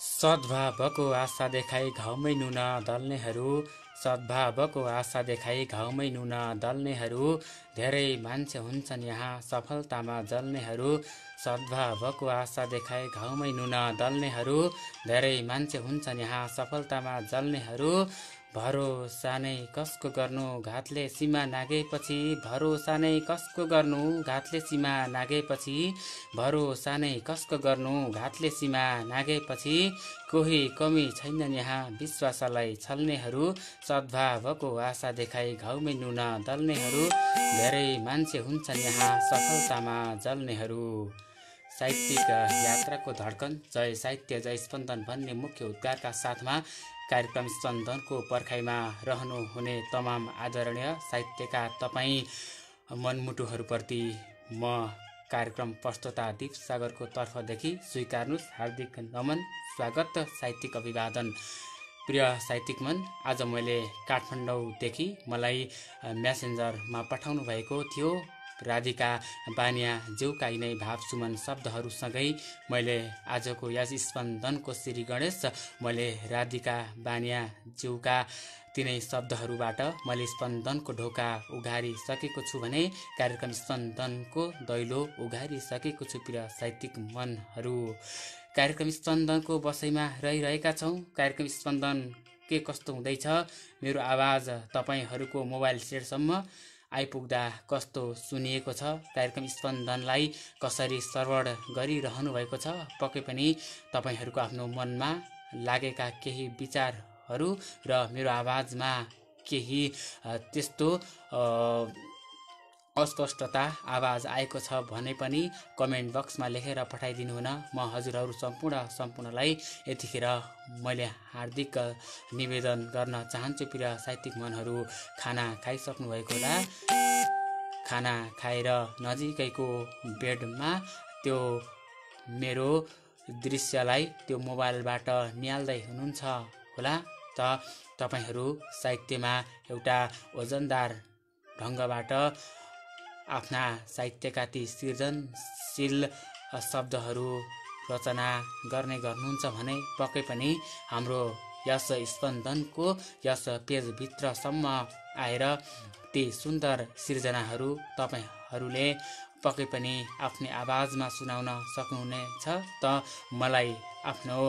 सद्भावको आशा देखाई घाउमै नुन दल्नेहरू सद्भावको आशा देखाई घाउमै नुन दल्नेहरू धेरै मान्छे हुन्छन् यहाँ सफलतामा जल्नेहरू सद्भावको आशा देखाई घाउमै नुन दल्नेहरू धेरै मान्छे हुन्छन् यहाँ सफलतामा जल्नेहरू भरोसा नै कसको गर्नु घातले सीमा नागेपछि भरोसा नै कसको गर्नु घातले सीमा नागेपछि भरोसा नै कसको गर्नु घातले सीमा नागेपछि कोही कमी छैनन् यहाँ विश्वासलाई छल्नेहरू सद्भावको आशा देखाई घाउमै नुन दल्नेहरू धेरै मान्छे हुन्छन् यहाँ सफलतामा जल्नेहरू। साहित्यिक यात्राको धड्कन जय साहित्य जय स्पन्दन भन्ने मुख्य उद्गारका साथमा कार्यक्रम स्पन्दनको पर्खाइमा रहनुहुने तमाम आदरणीय साहित्यकार तपाईँ मनमुटुहरूप्रति म कार्यक्रम प्रस्तोता दीप सागरको तर्फदेखि स्वीकार्नुहोस् हार्दिक नमन स्वागत साहित्यिक अभिवादन। प्रिय साहित्यिक मन, आज मैले काठमाडौँदेखि मलाई म्यासेन्जरमा पठाउनु भएको थियो राधिका बानिया ज्यूका यिनै भाव सुमन शब्दहरूसँगै मैले आजको यस स्पन्दनको श्री गणेश मैले राधिका बानिया ज्यूका तिनै शब्दहरूबाट मैले स्पन्दनको ढोका उघारिसकेको छु भने कार्यक्रम स्पन्दनको दैलो उघारिसकेको छु। प्रिय साहित्यिक मनहरू, कार्यक्रम स्पन्दनको बसाइमा रहिरहेका छौँ। कार्यक्रम स्पन्दन के कस्तो हुँदैछ, मेरो आवाज तपाईँहरूको मोबाइल सेटसम्म आइपुग्दा कस्तो सुनिएको छ, कार्यक्रम स्पन्दनलाई कसरी श्रवण गरिरहनु भएको छ, पक्कै पनि तपाईँहरूको आफ्नो मनमा लागेका केही विचारहरू र मेरो आवाजमा केही त्यस्तो अस्पष्टता आवाज आएको छ भने पनि कमेन्ट बक्समा लेखेर पठाइदिनु हुन म हजुरहरू सम्पूर्णलाई यतिखेर मैले हार्दिक निवेदन गर्न चाहन्छु। प्रिय साहित्यिक मनहरू, खाना खाइसक्नु भएको होला, खाना खाएर नजिकैको बेडमा त्यो मेरो दृश्यलाई त्यो मोबाइलबाट निहाल्दै हुनुहुन्छ होला त तपाईहरू साहित्यमा एउटा वजनदार ढङ्गबाट आफ्ना साहित्यका ती सृजनशील शब्दहरू रचना गर्ने गर्नुहुन्छ भने पक्कै पनि हाम्रो यस स्पन्दनको यस पेजभित्रसम्म आएर ती सुन्दर सृजनाहरू तपाईहरूले पक्कै पनि आफ्नै आवाजमा सुनाउन सक्नुहुनेछ त मलाई आफ्नो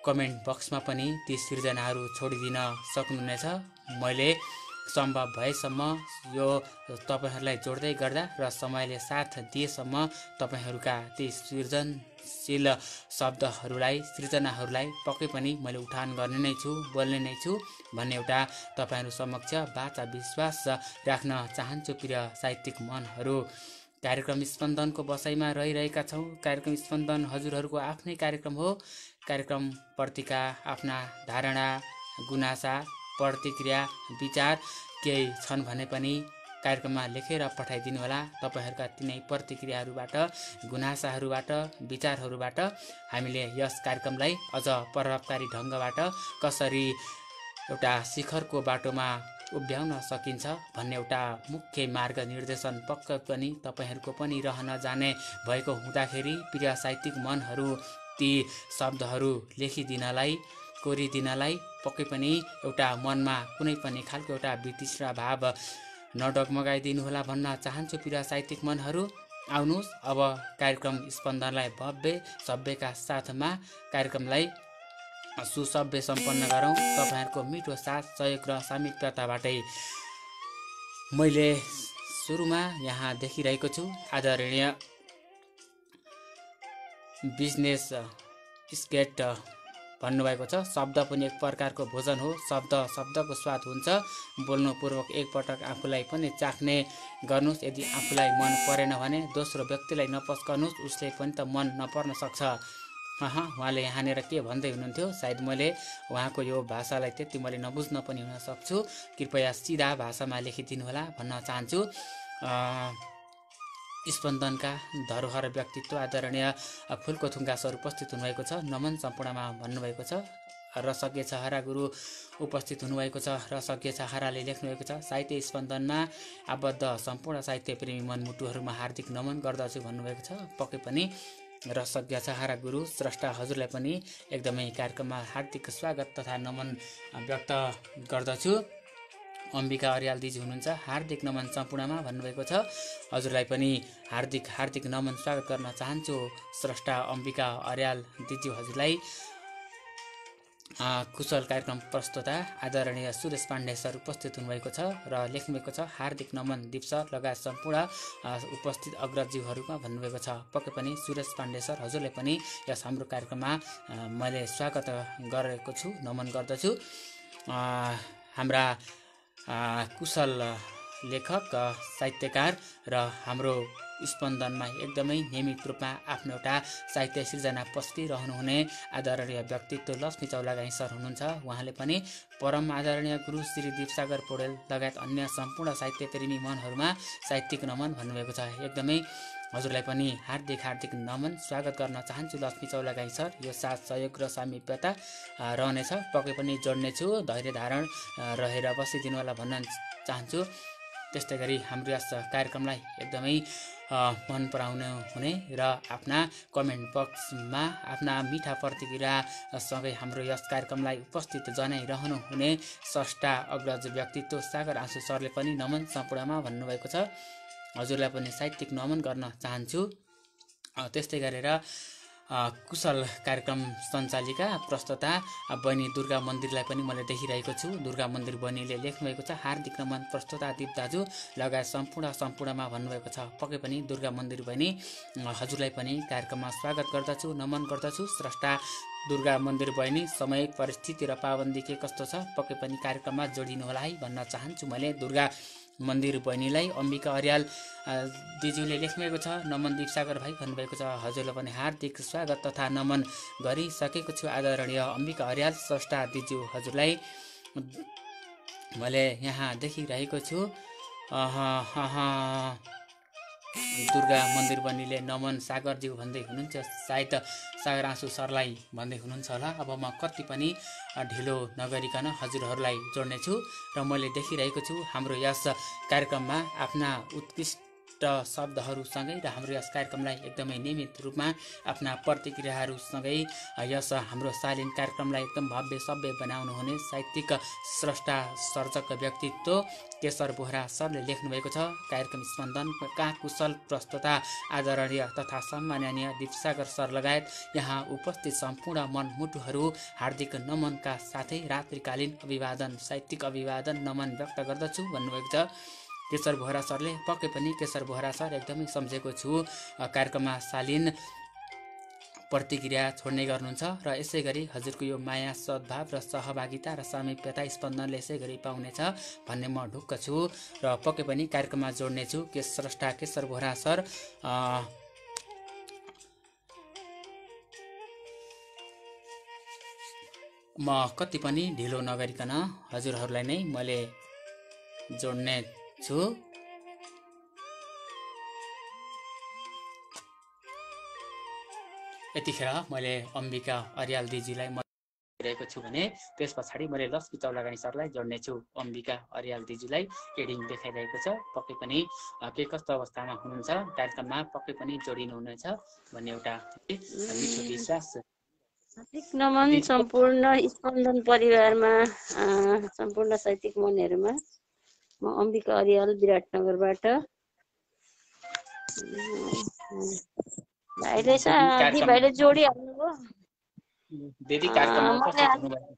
कमेन्ट बक्समा पनि ती सृजनाहरू छोडिदिन सक्नुहुनेछ। मैले सम्भव भएसम्म यो तपाईहरूलाई जोड्दै गर्दा र समयले साथ दिएसम्म तपाईहरूका ती सृजनशील शब्दहरूलाई सृजनाहरूलाई पक्कै पनि मैले उठान गर्ने नै छु, बोल्ने नै छु भन्ने एउटा तपाईहरू समक्ष वाचा विश्वास राख्न चाहन्छु। प्रिय साहित्यिक मनहरू, कार्यक्रम स्पन्दनको बसाइमा रहिरहेका छौँ। कार्यक्रम स्पन्दन हजुरहरूको आफ्नै कार्यक्रम हो। कार्यक्रमप्रतिका आफ्ना धारणा गुनासा प्रतिक्रिया विचार केही छन् भने पनि कार्यक्रममा लेखेर पठाइदिनु होला। तपाईहरूका तिनै प्रतिक्रियाहरूबाट गुनासाहरूबाट विचारहरूबाट हामीले यस कार्यक्रमलाई अझ प्रभावकारी ढङ्गबाट कसरी एउटा शिखरको बाटोमा उभ्याउन सकिन्छ भन्ने एउटा मुख्य मार्गनिर्देशन पक्कै पनि तपाईहरूको पनि रहन जाने भएको हुँदाखेरि प्रिय साहित्यिक मनहरू, ती शब्दहरू लेखिदिनलाई कोरिदिनलाई पक्कै पनि एउटा मनमा कुनै पनि खालको एउटा वितृष्णा भाव नडगमगाइदिनु होला भन्न चाहन्छु। प्रिय साहित्यिक मनहरू, आउनुहोस् अब कार्यक्रम स्पन्दनलाई भव्य सभ्यका साथमा कार्यक्रमलाई सुसभ्य सम्पन्न गरौँ। तपाईहरूको मिठो साथ सहयोग र सामिप्यताबाटै मैले सुरुमा यहाँ देखिरहेको छु आदरणीय बिजनेस स्केट भन्नुभएको छ। शब्द पनि एक प्रकारको भोजन हो। शब्दको स्वाद हुन्छ। बोल्नुपूर्वक एकपटक आफूलाई पनि चाख्ने गर्नुहोस्। यदि आफूलाई मन परेन भने दोस्रो व्यक्तिलाई नपस्काउनुहोस्, उसले पनि त मन नपर्न सक्छ। उहाँले यहाँनिर के भन्दै हुनुहुन्थ्यो, सायद मैले उहाँको यो भाषालाई त्यति मैले नबुझ्न पनि हुन सक्छु, कृपया सिधा भाषामा लेखिदिनु होला भन्न चाहन्छु। स्पन्दनका धरोहर व्यक्तित्व आदरणीय फुलको थुङ्गा सर उपस्थित हुनुभएको छ। नमन सम्पूर्णमा भन्नुभएको छ। रसज्ञ छहरा गुरु उपस्थित हुनुभएको छ। रसज्ञ छहराले लेख्नुभएको छ, साहित्य स्पन्दनमा आबद्ध सम्पूर्ण साहित्य प्रेमी मनमुटुहरूमा हार्दिक नमन गर्दछु भन्नुभएको छ। पक्कै पनि र सज्ञा सहारा गुरु स्रष्टा हजुरलाई पनि एकदमै कार्यक्रममा हार्दिक स्वागत तथा नमन व्यक्त गर्दछु। अम्बिका अर्याल दिजी हुनुहुन्छ, हार्दिक नमन सम्पूर्णमा भन्नुभएको छ। हजुरलाई पनि हार्दिक नमन स्वागत गर्न चाहन्छु। स्रष्टा अम्बिका अर्याल दिजी हजुरलाई कुशल कार्यक्रम प्रस्तुता आदरणीय सुरेश पाण्डे सर उपस्थित हुनुभएको छ र लेख्नुभएको छ हार्दिक नमन दिप सर लगायत सम्पूर्ण उपस्थित अग्रजीहरूमा भन्नुभएको छ। पक्कै पनि सुरेश पाण्डे सर हजुरलाई पनि यस हाम्रो कार्यक्रममा मैले स्वागत गरेको छु, नमन गर्दछु। हाम्रा कुशल लेखक साहित्यकार र हाम्रो स्पन्दनमा एकदमै नियमित रूपमा आफ्नो एउटा साहित्य सिर्जना पस्किरहनुहुने आदरणीय व्यक्तित्व लक्ष्मी चौलागाई सर हुनुहुन्छ। उहाँले पनि परम आदरणीय गुरु श्री दीपसागर पौडेल लगायत अन्य सम्पूर्ण साहित्य प्रेमी मनहरूमा साहित्यिक नमन भन्नुभएको छ। एकदमै हजुरलाई पनि हार्दिक नमन स्वागत गर्न चाहन्छु लक्ष्मी चौलागाई सर। यो साथ सहयोग र सामिप्यता रहनेछ, पक्कै पनि जोड्नेछु, धैर्य धारण रहेर बसिदिनु होला भन्न चाहन्छु। त्यस्तै गरी हाम्रो यस कार्यक्रमलाई एकदमै मन पराउनु हुने र आफ्ना कमेन्ट बक्समा आफ्ना मिठा प्रतिक्रियासँगै हाम्रो यस कार्यक्रमलाई उपस्थित जनाइरहनु हुने स्रष्टा अग्रज व्यक्तित्व सागर आँसु सरले पनि नमन सम्पूर्णमा भन्नुभएको छ। हजुरलाई पनि साहित्यिक नमन गर्न चाहन्छु। त्यस्तै गरेर कुशल कार्यक्रम सञ्चालिका प्रस्तुता बहिनी दुर्गा मन्दिरलाई पनि मैले देखिरहेको छु। दुर्गा मन्दिर बहिनीले लेख्नुभएको छ हार्दिक नमन प्रस्तुता दिप दाजु लगायत सम्पूर्णमा भन्नुभएको छ। पक्कै पनि दुर्गा मन्दिर बहिनी हजुरलाई पनि कार्यक्रममा स्वागत गर्दछु, नमन गर्दछु। स्रष्टा दुर्गा मन्दिर बहिनी सामयिक परिस्थिति र पाबन्दी के कस्तो छ, पक्कै पनि कार्यक्रममा जोडिनु होला है भन्न चाहन्छु मैले दुर्गा मन्दिर बहिनीलाई। अम्बिका अर्याल दिजुले लेख्नुभएको छ नमन दीपसागर भाइ भन्नुभएको छ। हजुरलाई पनि हार्दिक स्वागत तथा नमन गरिसकेको छु आदरणीय अम्बिका अर्याल स्रष्टा दिजु हजुरलाई मैले यहाँ देखिरहेको छु। दुर्गा मन्दिर बहिनीले नमन सागरज्यू भन्दै हुनुहुन्छ, सायद सागर आँसु सरलाई भन्दै हुनुहुन्छ होला। अब म कति पनि ढिलो नगरिकन हजुरहरूलाई जोड्नेछु र मैले देखिरहेको छु हाम्रो यस कार्यक्रममा आफ्ना उत्कृष्ट शब्दहरूसँगै र हाम्रो यस कार्यक्रमलाई एकदमै नियमित रूपमा आफ्ना प्रतिक्रियाहरूसँगै यस हाम्रो शालीन कार्यक्रमलाई एकदम भव्य सभ्य बनाउनु हुने साहित्यिक स्रष्टा सर्जक व्यक्तित्व केशर बोहरा सरले लेख्नुभएको छ। कार्यक्रम स्पन्दनका कुशल प्रस्तुता आदरणीय तथा सम्माननीय दीपसागर सर लगायत यहाँ उपस्थित सम्पूर्ण मनमुटुहरू हार्दिक नमनका साथै रात्रिकालीन अभिवादन साहित्यिक अभिवादन नमन व्यक्त गर्दछु भन्नुभएको छ केशर बोहरा सरले। पक्कै पनि केशर बोहरा सर एकदमै सम्झेको छु, कार्यक्रममा शालीन प्रतिक्रिया छोड्ने गर्नुहुन्छ र यसै गरी हजुरको यो माया सद्भाव र सहभागिता र सामिप्यता स्पन्दनले यसै गरी पाउनेछ भन्ने म ढुक्क छु र पक्कै पनि कार्यक्रममा जोड्नेछु। स्रष्टा केशर बोहरा सर म कति पनि ढिलो नगरिकन हजुरहरूलाई नै मैले जोड्ने छु। यतिखेर मैले अम्बिका अर्याल दिजीलाई रहेको छु भने त्यस पछाडि मैले लक्ष्मी चौलागाई सरलाई जोड्नेछु। अम्बिका अर्याल दिजीलाई एडिङ देखाइरहेको छ, पक्कै पनि के कस्तो अवस्थामा हुनुहुन्छ, कार्यक्रममा पक्कै पनि जोडिनु हुनेछ भन्ने एउटा मिठो विश्वास। नमन सम्पूर्ण स्पन्दन परिवारमा सम्पूर्ण साहित्यिक मनहरूमा म अम्बिका अर्याल विराटनगरबाट। भाइले जोडिहाल्नुभयो दिदी कार्यक्रममा उपस्थित हुनुभएको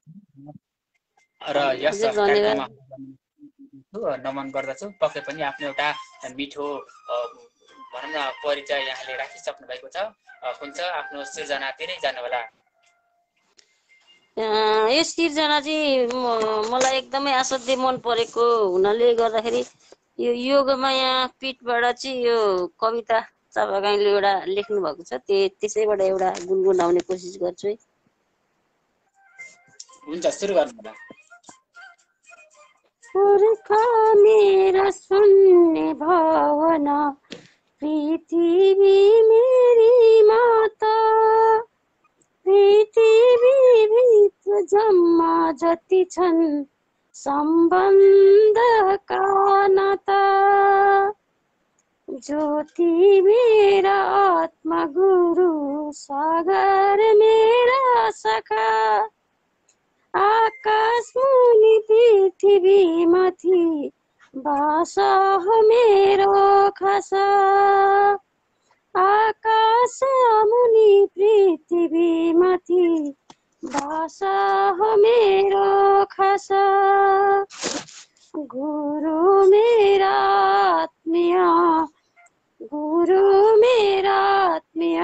र यस कार्यक्रममा नमन गर्दछु। पक्कै पनि आफ्नो एउटा मिठो भनौँ न परिचय यहाँले राखिसक्नु भएको छ, हुन्छ आफ्नो सिर्जनातिरै जानु होला। यो सिर्जना चाहिँ मलाई एकदमै असाध्यै मन परेको हुनाले गर्दाखेरि यो योगमाया पीठबाट चाहिँ यो कविता चापागाईले एउटा लेख्नु भएको छ, त्यसैबाट एउटा गुनगुनाउने कोसिस गर्छु है। हुन्छ, सुरु गर्नु होला। मेरा सुन्ने भावना पृथ्वी मेरी माता, पृथ्वीभित्र जम्मा जति छन् सम्बन्धका नाता, ज्योति मेरा आत्मा गुरु, सागर मेरा सखा, आकाश मुनि पृथ्वी माथि बास हो मेरो खासा, आकाश मुनि पृथ्वी माथि बास हो मेरो खासा, गुरु मेरा आत्मीय, गुरु मेरा आत्मीय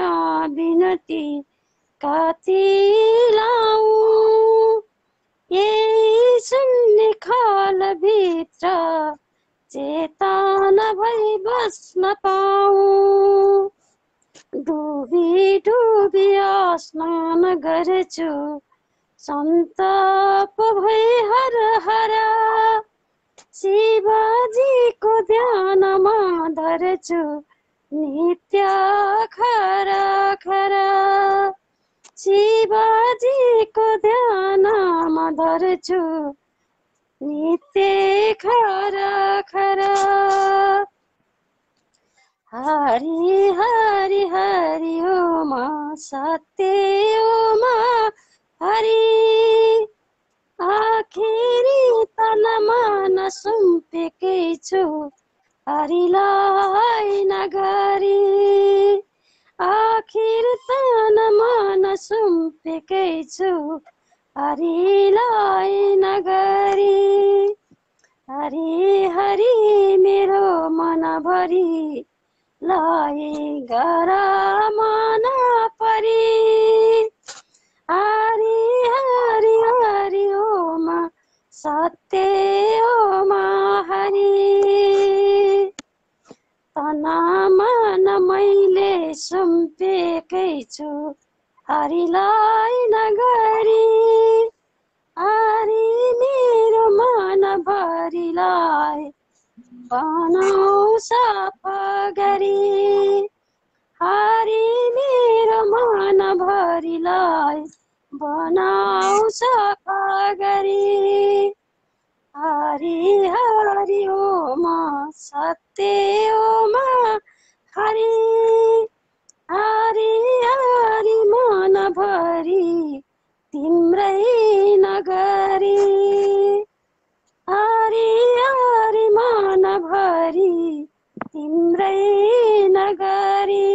बिनती कति लाऊं, यही शून्य खाल भित्र चेतना भई बस्न पाऊं, डुबी डुबी स्नान गर्छु सन्तप भई हर हर, शिवजीको ध्यानमा धर्छु नित्य खरा खरा, शिवजीको ध्यानमा धर्छु नित्य खरा खरा, हरि हरि हरि ओम सत्य ओम हरि, आखिरी तन मन सुम्पेकै छु हरिलाई नगरी, आखिर तन मन सुम्पेकै छु हरिलाई नगरी, हरि हरि मेरो मनभरि लाई गर मन परी, हरि हरि हरि ओम सत्य ओम हरि, तन मन मैले सुम्पेकै छु हरिलाई नगरी, हरि मेरो मन भरिलाई बनाऊ सफा गरी, हरि मेरो मन भरिलाई बनाऊ सफा गरी, हरि हरि ओम सत्य ओम हरि, हरि हरि मन भरि तिम्रै नगरी, हरि हरि मन भरि तिम्रै नगरी,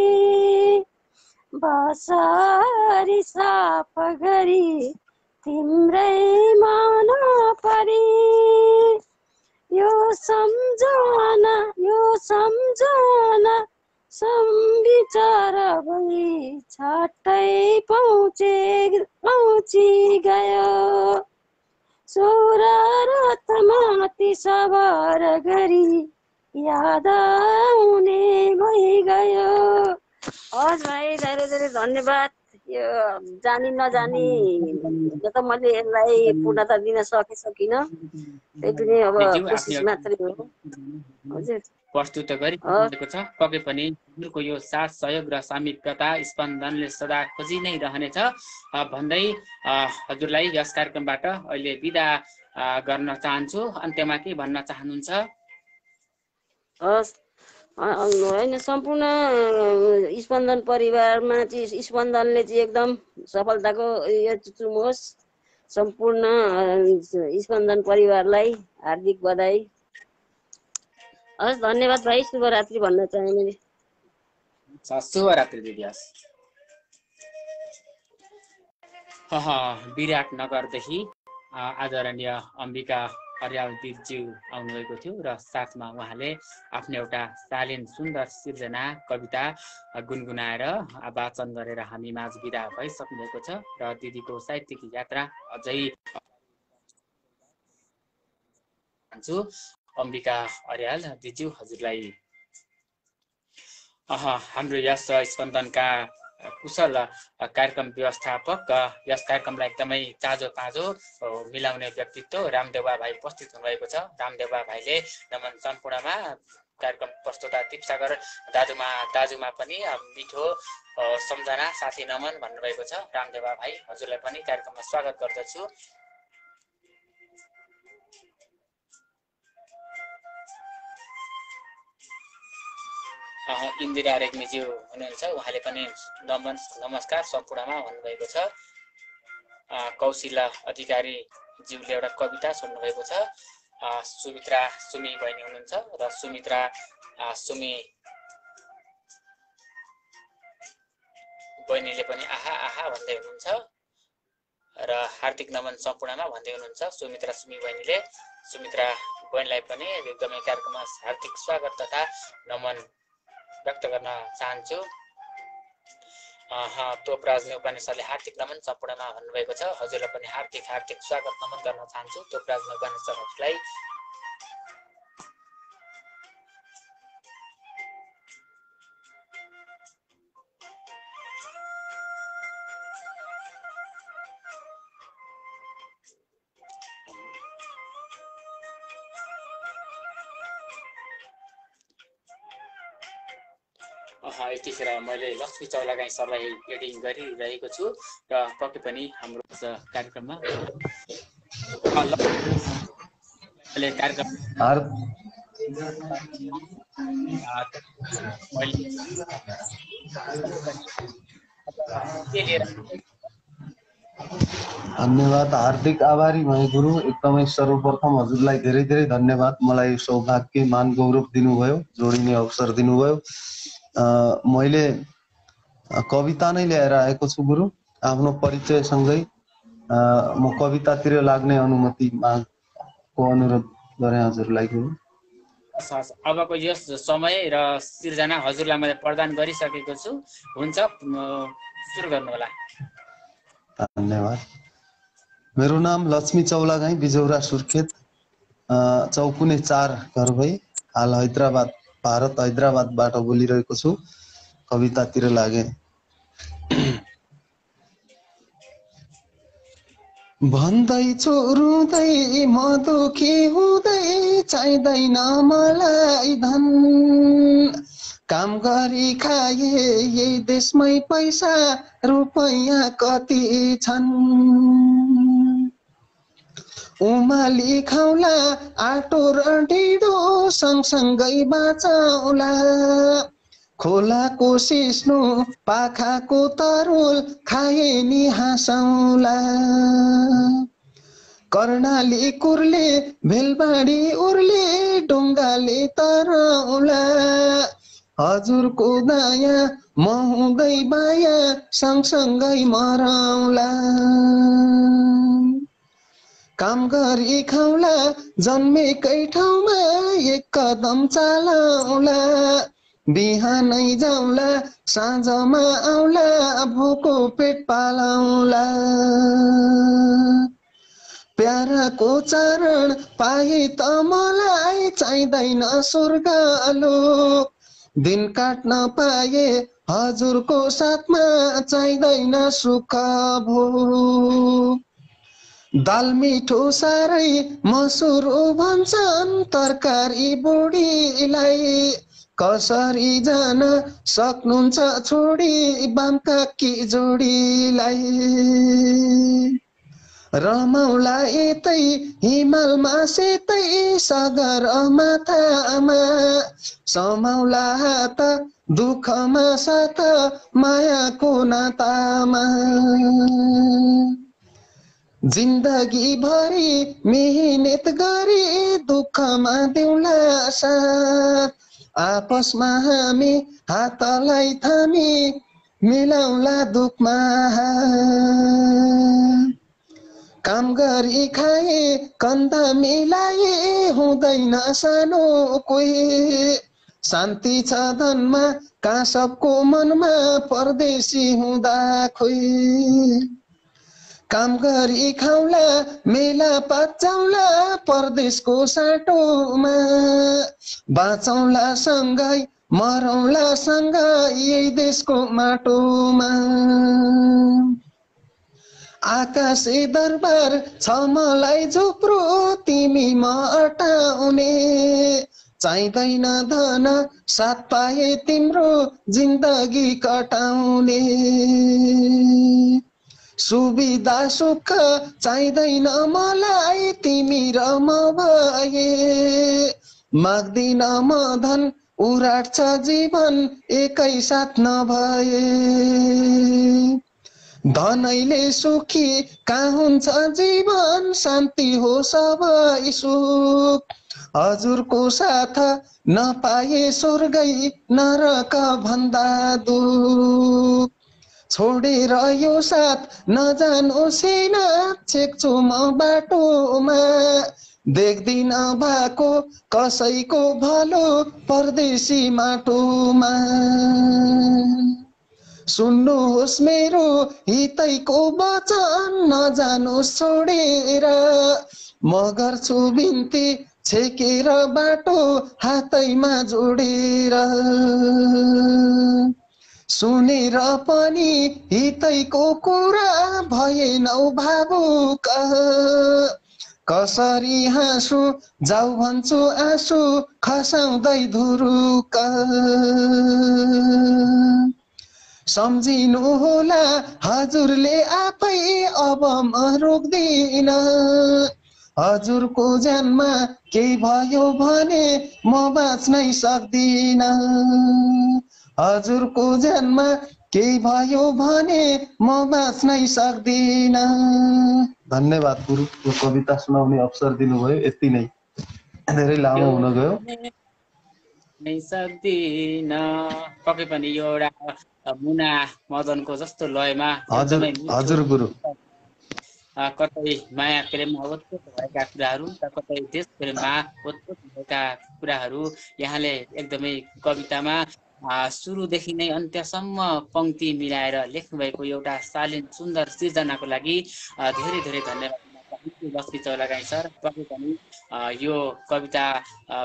बसरी साप गरी तिम्रै मन परी, यो सम्झना सम्विचार भई छाट्टै पहुँची गयो, सोर रथमाथि सवार गरी याद आउने भइगयो। हस् भाइ, धेरै धेरै धन्यवाद। यो जानी नजानी त मैले यसलाई पूर्णता दिन सकिनँ, त्यही पनि अब कोसिस मात्रै हो। हजुर, प्रस्तुत गरिएको छ। पक्कै पनि हजुरको यो साथ सहयोग र सामिप्यता स्पन्दनले सदा खोजी नै रहनेछ भन्दै हजुरलाई यस कार्यक्रमबाट अहिले बिदा गर्न चाहन्छु। अन्त्यमा के भन्न चाहनुहुन्छ? हस्, होइन, सम्पूर्ण स्पन्दन परिवारमा चाहिँ स्पन्दनले चाहिँ एकदम सफलताको यो चुमोस्। सम्पूर्ण स्पन्दन परिवारलाई हार्दिक बधाई। हस्, धन्यवाद भाइ, शुभरात्रि भन्न चाहे मैले। शुभरात्रि दिदी। विराटनगरदेखि आदरणीय अम्बिका अर्याल दिदीज्यू आउनुभएको थियो र साथमा उहाँले आफ्नो एउटा शालीन सुन्दर सिर्जना कविता गुनगुनाएर वाचन गरेर हामी माझ बिदा भइसक्नुभएको छ र दिदीको साहित्यिक यात्रा अझै अम्बिका अर्याल दिदीज्यू हजुरलाई हाम्रो यस स्पन्दनका कुशल कार्यक्रम व्यवस्थापक, यस कार्यक्रमलाई एकदमै चाँजो पाँजो मिलाउने व्यक्तित्व रामदेवा भाइ उपस्थित हुनुभएको छ। रामदेवा भाइले नमन सम्पूर्णमा कार्यक्रम प्रस्तुता दिपसागर दाजुमा पनि मिठो सम्झना साथी नमन भन्नुभएको छ। रामदेवा भाइ हजुरलाई पनि कार्यक्रममा स्वागत गर्दछु। इन्दिरा रेग्मीज्यू हुनुहुन्छ, उहाँले पनि नमस्कार सम्पूर्णमा भन्नुभएको छ। कौशिला अधिकारी ज्यूले एउटा कविता छोड्नुभएको छ। सुमित्रा सुमी बहिनी हुनुहुन्छ र सुमित्रा सुमी बहिनीले पनि आहा आहा भन्दै हुनुहुन्छ र हार्दिक नमन सम्पूर्णमा भन्दै हुनुहुन्छ सुमित्रा सुमी बहिनीले। सुमित्रा बहिनीलाई पनि एकदमै कार्यक्रममा हार्दिक स्वागत तथा नमन व्यक्त गर्न चाहन्छु। तोपराज उपनिषदले हार्दिक नमन सम्पूर्णमा भन्नुभएको छ। हजुरलाई पनि हार्दिक हार्दिक स्वागत नमन गर्न चाहन्छु तोपराज उपनिषदलाई। यतिखेर मैले लक्ष्मी चौलागाई सरलाई एडिङ गरिरहेको छु र पक्कै पनि हाम्रो कार्यक्रममा धन्यवाद, हार्दिक आभारी भए गुरु। एकदमै सर्वप्रथम हजुरलाई धेरै धेरै धन्यवाद, मलाई सौभाग्य मान गौरव दिनुभयो, जोडिने अवसर दिनुभयो। मैले कविता नै ल्याएर आएको छु गुरु। आफ्नो परिचयसँगै म कवितातिर लाग्ने अनुमति मागको अनुरोध गरे हजुरलाई गुरु। अबको यस समय र सिर्जना हजुरलाई मैले प्रदान गरिसकेको छु। हुन्छ, सुरु गर्नुहोला। धन्यवाद। मेरो नाम लक्ष्मी चौलागाई, बिजौरा सुर्खेत, चौकुने 4 घर भई हाल हैदराबाद, भारत हैदराबादबाट बोलिरहेको छु। कवितातिर लागे। भन्दैछु रुँदै म दुखी हुँदै, चाहिँदैन मलाई धन, काम गरी खाए यही देशमै पैसा रुपैयाँ कति छन्, उमाली खाउला आटो र ढिँडो सँगसँगै बाँचौला, खोलाको सिस्नो पाखाको तरुल खाए नि हाँसौला, कर्णाली कुर्ले भेलबाडी उर्ले ढुङ्गाले तरौला, हजुरको दया म हुँदै बाया सँगसँगै मरौला, काम गरी खाउला जन्मेकै ठाउँमा एक कदम चालौला, बिहानै जाउँला साँझमा आउला भोको पेट पालौला, प्याराको चरण पाए त मलाई चाहिँदैन स्वर्ग लोक, दिन काट्न पाए हजुरको साथमा चाहिँदैन सुख भोग, दाल मिठो साह्रै मसुरो भन्छन् तरकारी बुढीलाई, कसरी जान सक्नुहुन्छ छोडी बामकाकी जोडीलाई, रमाउला यतै हिमालमा सेतै सागर माथामा, समाउला हात दुःखमा साथ मायाको नातामा, जिन्दगी भरि मेहनत गरी दुःखमा देउला साथ, आपसमा हामी हातलाई थामी मिलाउला दुःखमा, काम गरी खाए कन्द मिलाए हुँदैन सानो कोही, शान्ति छ धनमा कहाँ सबको मनमा परदेशी हुँदा खोइ, काम गरी खाउला मेला पचाउला परदेशको साटोमा, बाँचौला सँगै मरौला सँगै यही देशको माटोमा, आकाशे दरबार छ मलाई झुप्रो तिमी म अटाउने, चाहिँदैन धन साथ पाए तिम्रो जिन्दगी कटाउने, सुविधा सुख चाहिँदैन मलाई तिमी र म भए, माग्दिन म धन उराट्छ जीवन एकै साथ नभए। धनैले सुखी कहाँ हुन्छ जीवन, शान्ति हो सबै सुख। हजुरको साथ नपाए स्वर्गै नरक भन्दा दुख। छोडेर यो साथ नजानु सेना, छेक्छु म बाटोमा। देख्दिन भएको कसैको भलो परदेशी माटोमा। सुन्नुहोस् मेरो हितैको वचन, नजानुहोस् छोडेर। म गर्छु बिन्ती छेकेर बाटो हातैमा जोडेर। सुनेर पनि हितैको कुरा भएनौ भावुक। कसरी हाँसु जाऊ भन्छु आँसु खसाउँदै धुरुक। सम्झिनु होला हजुरले आफै अब म रोक्दिन। हजुरको ज्यानमा केही भयो भने म बाँच्नै सक्दिन। हजुरको ज्यानमा केही भयो भने म बाँच्नै सक्दिन। धन्यवाद गुरु, यो कविता सुनाउने अवसर दिनुभयो। यति नै, धेरै लामो हुन गयो। नै सक्दिन। पक्कै पनि यो एउटा मुना मदनको जस्तो लयमा एकदमै मिठो, हजुर गुरु। कतै माया प्रेममा ओतप्रोत भएका कुराहरू र कतै देश प्रेममा ओतप्रोत भएका कुराहरू यहाँले एकदमै कवितामा सुरुदेखि नै अन्त्यसम्म पंक्ति मिलाएर लेख्नुभएको एउटा शालीन सुन्दर सृजनाको लागि धेरै धेरै धन्यवाद दिन चाहन्छु लक्ष्मी चौलागाई सर। पक्कै पनि यो कविता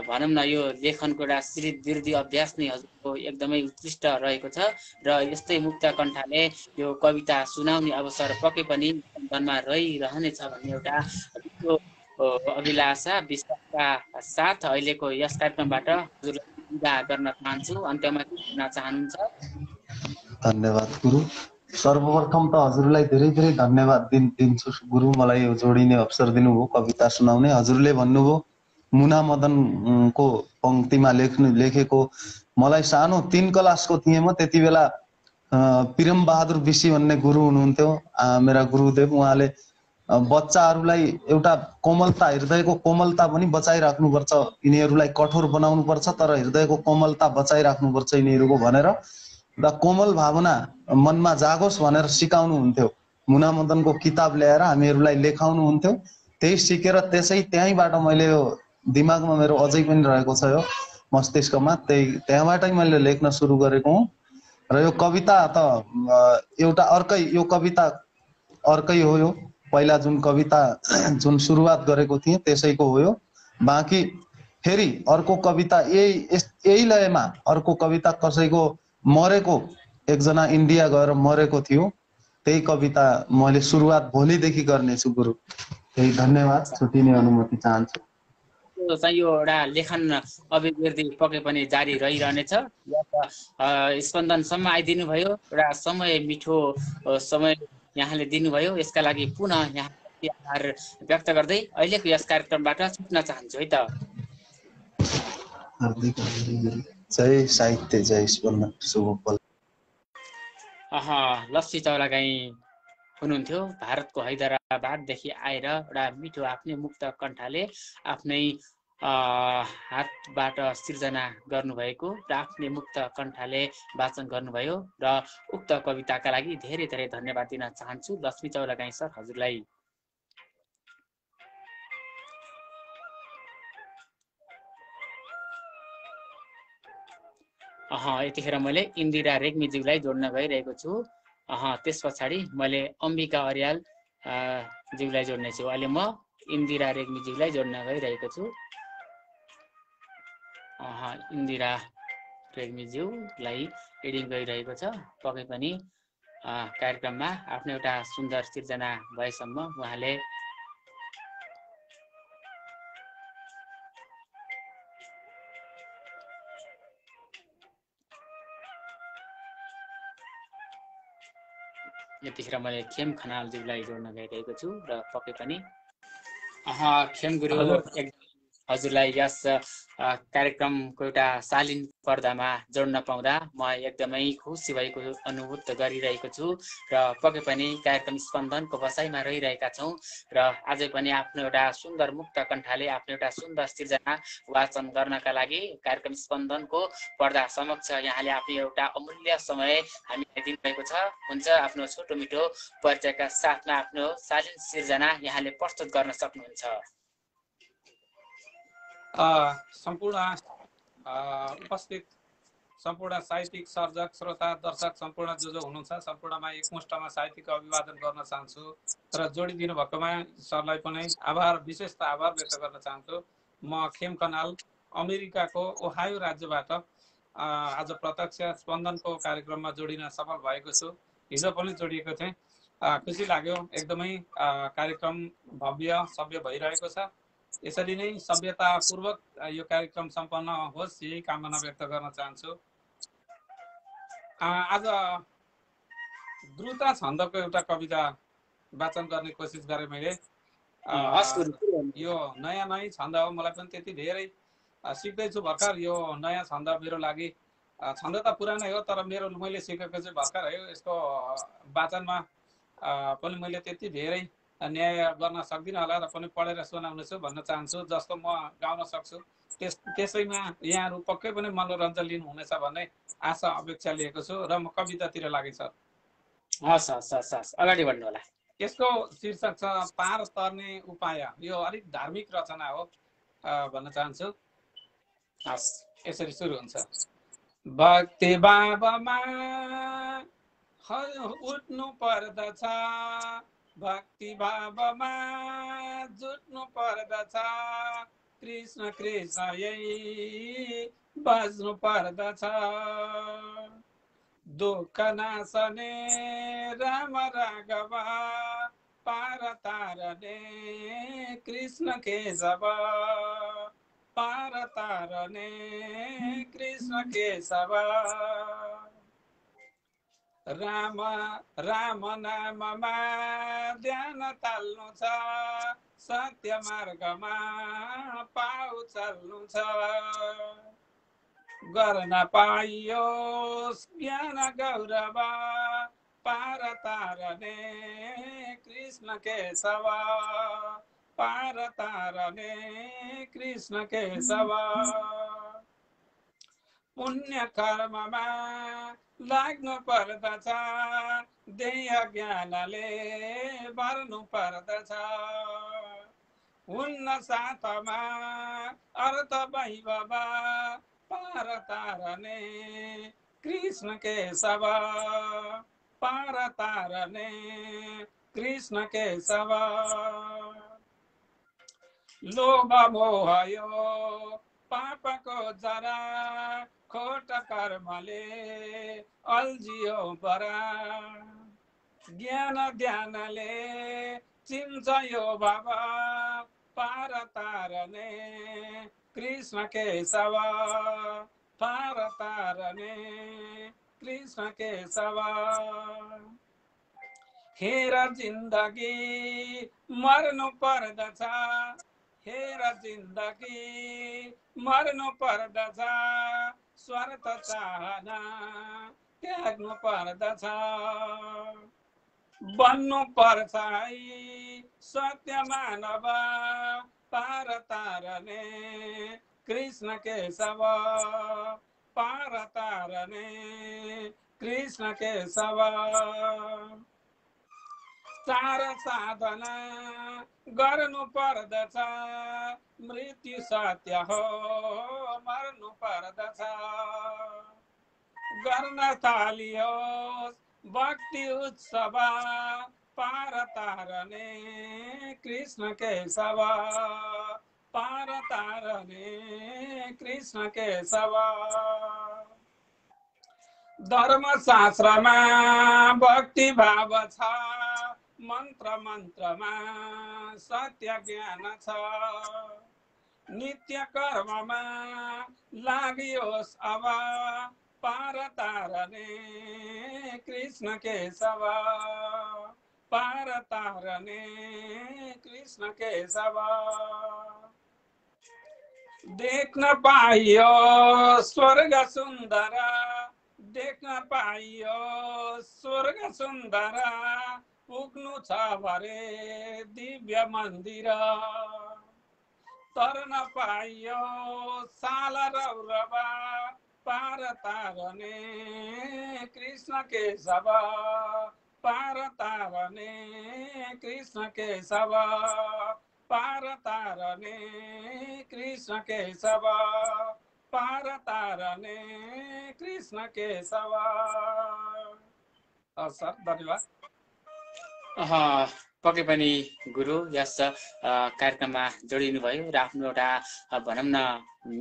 भनौँ न यो लेखनको एउटा वृद्धि अभ्यास नै हजुरको एकदमै उत्कृष्ट रहेको छ र यस्तै मुक्त कण्ठले यो कविता सुनाउने अवसर पक्कै पनि जीवनमा रहिरहनेछ भन्ने एउटा अभिलाषा विश्वासका साथ अहिलेको यस कार्यक्रमबाट हजुरलाई विदा गर्न चाहन्छु। अन्त्यमा के भन्न चाहनुहुन्छ? धन्यवाद गुरु। सर्वप्रथम त हजुरलाई धेरै धेरै धन्यवाद दिन्छु गुरु, मलाई यो जोडिने अवसर दिनुभयो, कविता सुनाउने। हजुरले भन्नुभयो मुना मदनको पंक्तिमा लेखेको। मलाई सानो 3 क्लासको थिएँ म त्यति बेला। प्रियम बहादुर विशी भन्ने गुरु हुनुहुन्थ्यो, मेरा गुरुदेव। उहाँले बच्चाहरूलाई एउटा कोमलता, हृदयको कोमलता पनि बचाइराख्नुपर्छ, यिनीहरूलाई कठोर बनाउनुपर्छ तर हृदयको कोमलता बचाइराख्नुपर्छ यिनीहरूको भनेर र कोमल भावना मनमा जागोस् भनेर सिकाउनुहुन्थ्यो। मुना मदनको किताब ल्याएर हामीहरूलाई लेखाउनुहुन्थ्यो। त्यही सिकेर त्यहीँबाट मैले यो दिमागमा मेरो अझै पनि रहेको छ, यो मस्तिष्कमा, त्यहाँबाटै मैले लेख्न सुरु गरेको हुँ। र यो कविता त एउटा यो कविता अर्कै हो। यो पहिला जुन कविता जुन सुरुवात गरेको थिएँ त्यसैको हो यो। बाँकी फेरि अर्को कविता यही लयमा अर्को कविता कसैको मरेको, एकजना इन्डिया गएर मरेको थियो, त्यही कविता मैले सुरुवात भोलिदेखि गर्नेछु गुरु। त्यही धन्यवाद, छुट्टिने अनुमति चाहन्छु। चाहिँ यो एउटा लेखन अभिवृद्धि पक्कै पनि जारी रहिरहनेछ। स्पन्दनसम्म आइदिनु भयो, एउटा समय मिठो समय यहाँले दिनुभयो, यसका लागि पुनः यहाँ आभार व्यक्त गर्दै अहिलेको यस कार्यक्रमबाट छुट्न चाहन्छु है त। जय साहित्य, जय स्पन्दन, शुभ पल। लक्ष्मी चौलागाई हुनुहुन्थ्यो, भारतको हैदराबाददेखि आएर एउटा मिठो आफ्नै मुक्त कण्ठले आफ्नै हातबाट सिर्जना गर्नुभएको र आफ्नै मुक्त कण्ठले वाचन गर्नुभयो र उक्त कविताका लागि धेरै धेरै धन्यवाद दिन चाहन्छु लक्ष्मी चौलागाई सर हजुरलाई। यतिखेर मैले इन्दिरा रेग्मीज्यूलाई जोड्न गइरहेको छु। त्यस पछाडि मैले अम्बिका अर्याल ज्यूलाई जोड्नेछु। अहिले म इन्दिरा रेग्मीज्यूलाई जोड्न गइरहेको छु। इन्दिरा रेग्मीज्यूलाई एडिङ गइरहेको छ। पक्कै पनि कार्यक्रममा आफ्नो एउटा सुन्दर सिर्जना भएसम्म उहाँले यतिखेर मैले खेम खनालज्यूलाई जोड्न गइरहेको छु र पक्कै पनि खेम गुरु हजुरलाई यस कार्यक्रमको एउटा शालीन पर्दामा जोड्न पाउँदा म एकदमै खुसी भएको अनुभूत गरिरहेको छु र पक्कै पनि कार्यक्रम स्पन्दनको बसाइमा रहिरहेका छौँ र अझै पनि आफ्नो एउटा सुन्दर मुक्त कण्ठले आफ्नो एउटा सुन्दर सृजना वाचन गर्नका लागि कार्यक्रम स्पन्दनको पर्दा समक्ष यहाँले आफ्नो एउटा अमूल्य समय हामीलाई दिनुभएको छ। हुन्छ, आफ्नो छोटो मिठो परिचयका साथमा आफ्नो शालीन सृजना यहाँले प्रस्तुत गर्न सक्नुहुन्छ। सम्पूर्ण उपस्थित सम्पूर्ण साहित्यिक सर्जक श्रोता दर्शक सम्पूर्ण जो हुनुहुन्छ सम्पूर्णमा एकमुष्टमा साहित्यिक अभिवादन गर्न चाहन्छु र जोडिदिनु भएकोमा सरलाई पनि विशेष आभार व्यक्त गर्न चाहन्छु। म खेम कनाल अमेरिकाको ओहायो राज्यबाट आज प्रत्यक्ष स्पन्दनको कार्यक्रममा जोडिन सफल भएको छु। हिजो पनि जोडिएको थिएँ, खुसी लाग्यो। एकदमै कार्यक्रम भव्य सभ्य भइरहेको छ। यसरी नै सभ्यतापूर्वक यो कार्यक्रम सम्पन्न होस् यही कामना व्यक्त गर्न चाहन्छु। आज द्रुता छन्दको एउटा कविता वाचन गर्ने कोसिस गरेँ मैले। यो नयाँ छन्द हो, मलाई पनि त्यति धेरै सिक्दैछु भर्खर। यो नयाँ छन्द मेरो लागि, छन्द त पुरानै हो तर मैले सिकेको चाहिँ भर्खर है। यसको वाचनमा पनि मैले त्यति धेरै न्याय गर्न सक्दिनँ होला र पनि पढेर सुनाउनेछु भन्न चाहन्छु। जस्तो म गाउन सक्छु त्यसैमा यहाँहरू पक्कै पनि मनोरञ्जन लिनुहुनेछ भन्ने आशा अपेक्षा लिएको छु र म कवितातिर लागेछ। हस् हस् हस् हस्, अगाडि बढ्नु होला। यसको शीर्षक छ पार तर्ने उपाय। यो अलिक धार्मिक रचना हो भन्न चाहन्छु। यसरी सुरु हुन्छ। भक्ति बाबामा उठ्नु पर्दछ, भक्ति भावमा जुट्नु पर्दछ, कृष्ण कृष्ण यही बज्नु पर्दछ। दुःख नासने राम राघव, पार तारने कृष्ण केशव, पार तारने कृष्ण केशव। राम राम नाममा ध्यान ताल्नु छ, सत्य मार्गमा पाउ चल्नु छ। गर्न पाइयोस् ज्ञान गौरव, पार तारने कृष्ण केशव, पार तारने कृष्ण केशव। पुण्य कर्ममा लाग्नु पर्दछ, देय ज्ञानले भर्नु पर्दछ। हुन्न साथमा अर्थ वैभव, पार तारने कृष्ण केशव, पार तारने कृष्ण केशव। लोभ मोह यो पापको जरा, खोट कर्मले अल्झियो बरा। ज्ञान ध्यानले चिन्छ यो भाव, पार तारने कृष्ण केशव, पार तारने कृष्ण केशव। हेर जिन्दगी मर्नु पर्दछ, हेर जिन्दगी मर्नु पर्दछ, स्वार्थ चाहना त्याग्नु पर्दछ। बन्नु पर्छ है सत्य मानव, पार तारने कृष्ण केशव, पार तारने कृष्ण केशव। चार साधना गर्नु पर्दछ, मृत्यु सत्य हो मर्नु पर्दछ। गर्न थालियोस् भक्ति उत्सव, पार तारने कृष्ण केशव, पार तारने कृष्ण केशव। धर्मशास्त्रमा भक्ति भाव छ, मन्त्र मन्त्रमा सत्य ज्ञान छ। नित्य कर्ममा लागियोस् अब, पार तारने कृष्ण केशव, पार तारने कृष्ण केशव। देख्न पाइयो स्वर्ग सुन्दर, देख्न पाइयो स्वर्ग सुन्दर, पुग्नु छ भरे दिव्य मन्दिर, तर्न पाइयो साल रौरव, पार तारने कृष्ण केशव, पार तारने कृष्ण केशव, पार तारने कृष्ण केशव, पार तारने कृष्ण केशव। सर धन्यवाद। पक्कै पनि गुरु यस कार्यक्रममा जोडिनु भयो र आफ्नो एउटा भनौँ न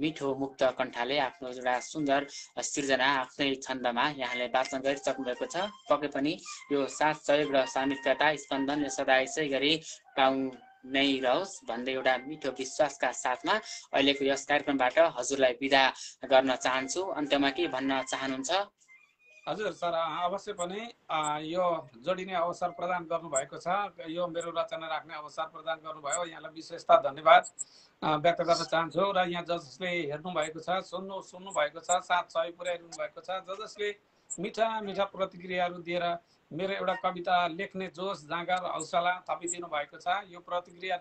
मिठो मुक्त कण्ठले आफ्नो एउटा सुन्दर सृजना आफ्नै छन्दमा यहाँले वाचन गरिसक्नु भएको छ। पक्कै पनि यो साथ सहयोग र सामिप्यता स्पन्दनले सदा यसै गरी पाउ नै रहोस् भन्दै एउटा मिठो विश्वासका साथमा अहिलेको यस कार्यक्रमबाट हजुरलाई बिदा गर्न चाहन्छु। अन्त्यमा के भन्न चाहनुहुन्छ? हजुर सर, अवश्य पनि यो जोडिने अवसर प्रदान गर्नुभएको छ, यो मेरो रचना राख्ने अवसर प्रदान गर्नुभयो, यहाँलाई विशेषता धन्यवाद व्यक्त गर्न चाहन्छु। र यहाँ जसले हेर्नु भएको छ, सुन्नु भएको छ, साथ सहयोग पुर्याइदिनु भएको छ, जसले मिठा मिठा प्रतिक्रियाहरू दिएर मेरो एउटा कविता लेख्ने जोस जाँगर हौसला थपिदिनु भएको छ, यो प्रतिक्रिया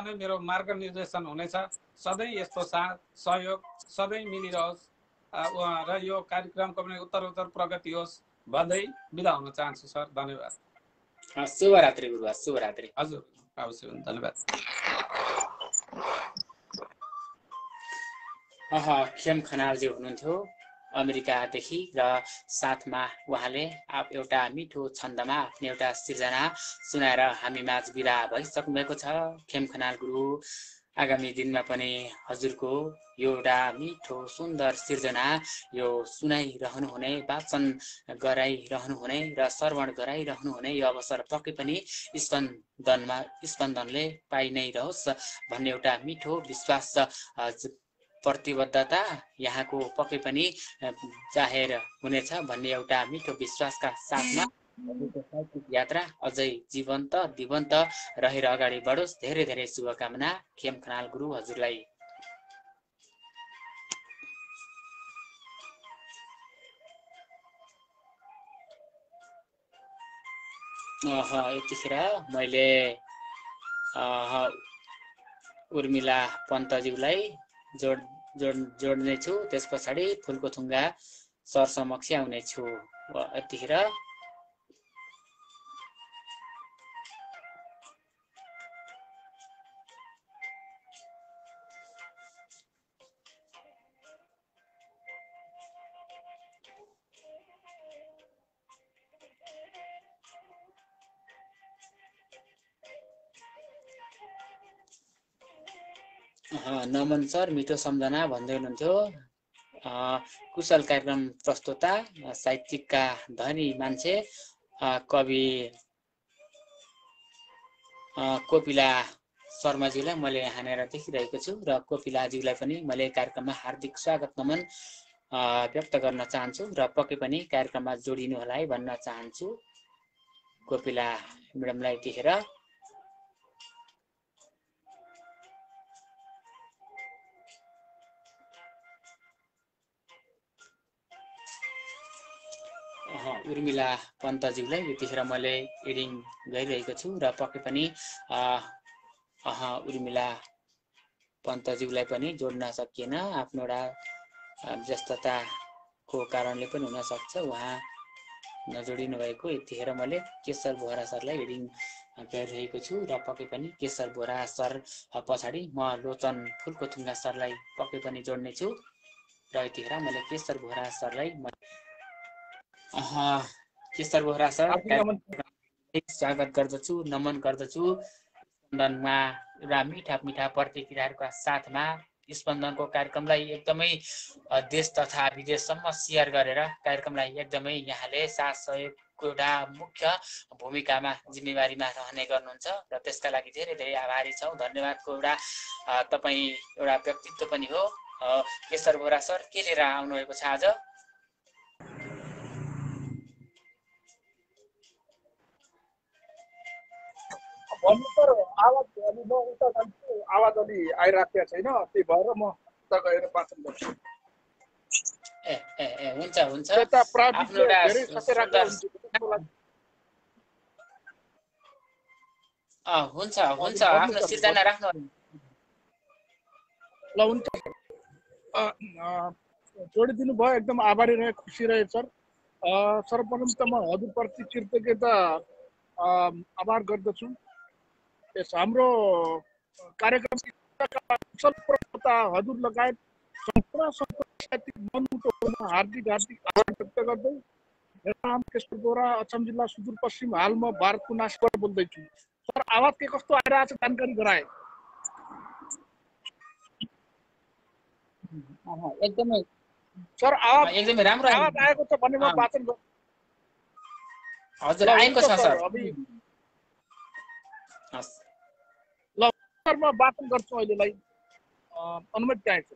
नै मेरो मार्गनिर्देशन हुनेछ। सधैँ यस्तो साथ सहयोग सधैँ मिलिरहोस् र यो कार्यक्रमको पनि उत्तरोत्तर प्रगति होस् भन्दै बिदा हुन चाहन्छु सर। धन्यवाद। शुभरात्रि गुरु, शुभरात्रि। हजुर अवश्य, धन्यवाद। खेम खनालजी हुनुहुन्थ्यो अमेरिकादेखि र साथमा उहाँले एउटा मिठो छन्दमा आफ्नो एउटा सृजना सुनाएर हामी माझ बिदा भइसक्नु भएको छ। खेम खनाल गुरु आगामी दिनमा पनि हजुरको यो एउटा मिठो सुन्दर सृजना यो सुनाइरहनुहुने, वाचन गराइरहनुहुने र श्रवण गराइरहनुहुने यो अवसर पक्कै पनि स्पन्दनले पाइ नै रहोस् भन्ने एउटा मिठो विश्वास प्रतिबद्धता यहाँको पक्कै पनि जाहेर हुनेछ भन्ने एउटा मिठो विश्वासका साथमा साहित्यिक यात्रा अझै जीवन्त दिवन्त रहेर अगाडि बढोस्। धेरै धेरै शुभकामना खेम खनाल गुरु हजुरलाई। यतिखेर मैले उर्मिला पन्तज्यूलाई जोड्ने छु, त्यस पछाडि फुलको थुङ्गा सर समक्ष आउनेछु। यतिखेर नमन सर मिठो सम्झना भन्दै हुनुहुन्थ्यो। कुशल कार्यक्रम प्रस्तुता, साहित्यिकका धनी मान्छे कवि कोपिला शर्माज्यूलाई मैले यहाँनिर देखिरहेको छु र कोपिलाज्यूलाई पनि मैले कार्यक्रममा हार्दिक स्वागत नमन व्यक्त गर्न चाहन्छु र पक्कै पनि कार्यक्रममा जोडिनु होला है भन्न चाहन्छु। कोपिला म्याडमलाई देखेर उर्मिला पन्तज्यूलाई यतिखेर मैले एडिङ गरिरहेको छु र पक्कै पनि उर्मिला पन्तज्यूलाई पनि जोड्न सकिएन, आफ्नो एउटा व्यस्तताको कारणले पनि हुन सक्छ उहाँ नजोडिनु भएको। यतिखेर मैले केशर बोहरा सरलाई एडिङ गरिरहेको छु र पक्कै पनि केशर बोहरा सर पछाडि म लोचन फुलको थुङ्गा सरलाई पक्कै पनि जोड्ने छु र यतिखेर मैले केशर बोहरा सरलाई केशर बोहरा सर स्वागत गर्दछु, नमन गर्दछु। स्पन्दनमा एउटा मिठा मिठा प्रतिक्रियाहरूका साथमा स्पन्दनको कार्यक्रमलाई एकदमै देश तथा विदेशसम्म सेयर गरेर कार्यक्रमलाई एकदमै यहाँले साथ सहयोगको एउटा मुख्य भूमिकामा जिम्मेवारीमा रहने गर्नुहुन्छ र त्यसका लागि धेरै धेरै आभारी छौँ। धन्यवादको एउटा तपाईँ एउटा व्यक्तित्व पनि हो। केशर बोहरा सर के लिएर आउनुभएको छ आज? भन्नु तर आवाज अलि म उता जान्छु, आवाज अलि आइराखेको छैन, त्यही भएर म उता गएर वाचन गर्छु। ए ए ए हुन्छ हुन्छ यता आफ्नो प्राविधिकले एउटा धेरै सकेराखेर सुन्दर हुन्छ हुन्छ आफ्नो सर, सिर्जना राख्नु ल हुन्छ जोडिदिनु भयो, एकदम आभारी रहे, खुसी रहे सर। सर्वप्रथम त म हजुरप्रति कृतज्ञता आभार गर्दछु। यस हाम्रो कार्यक्रम कुशल प्रवक्ता हजुर लगायत सम्पूर्ण साहित्यिक मनमुटुमा हार्दिक आभार व्यक्त गर्दै मेरो नाम केशव बोरा, अछाम जिल्ला सुदूरपश्चिम, हाल म भारतको नासिकबाट बोल्दैछु। सर आवाज के कस्तो आइरहेको छ जानकारी गराए। एकदमै सर एकदमै राम्रो आवाज आएको छ भने म वाचन गर्छु। हजुर आएको छ सर। ल सर म वाचन गर्छु अहिलेलाई, अनुमति चाहिन्छ।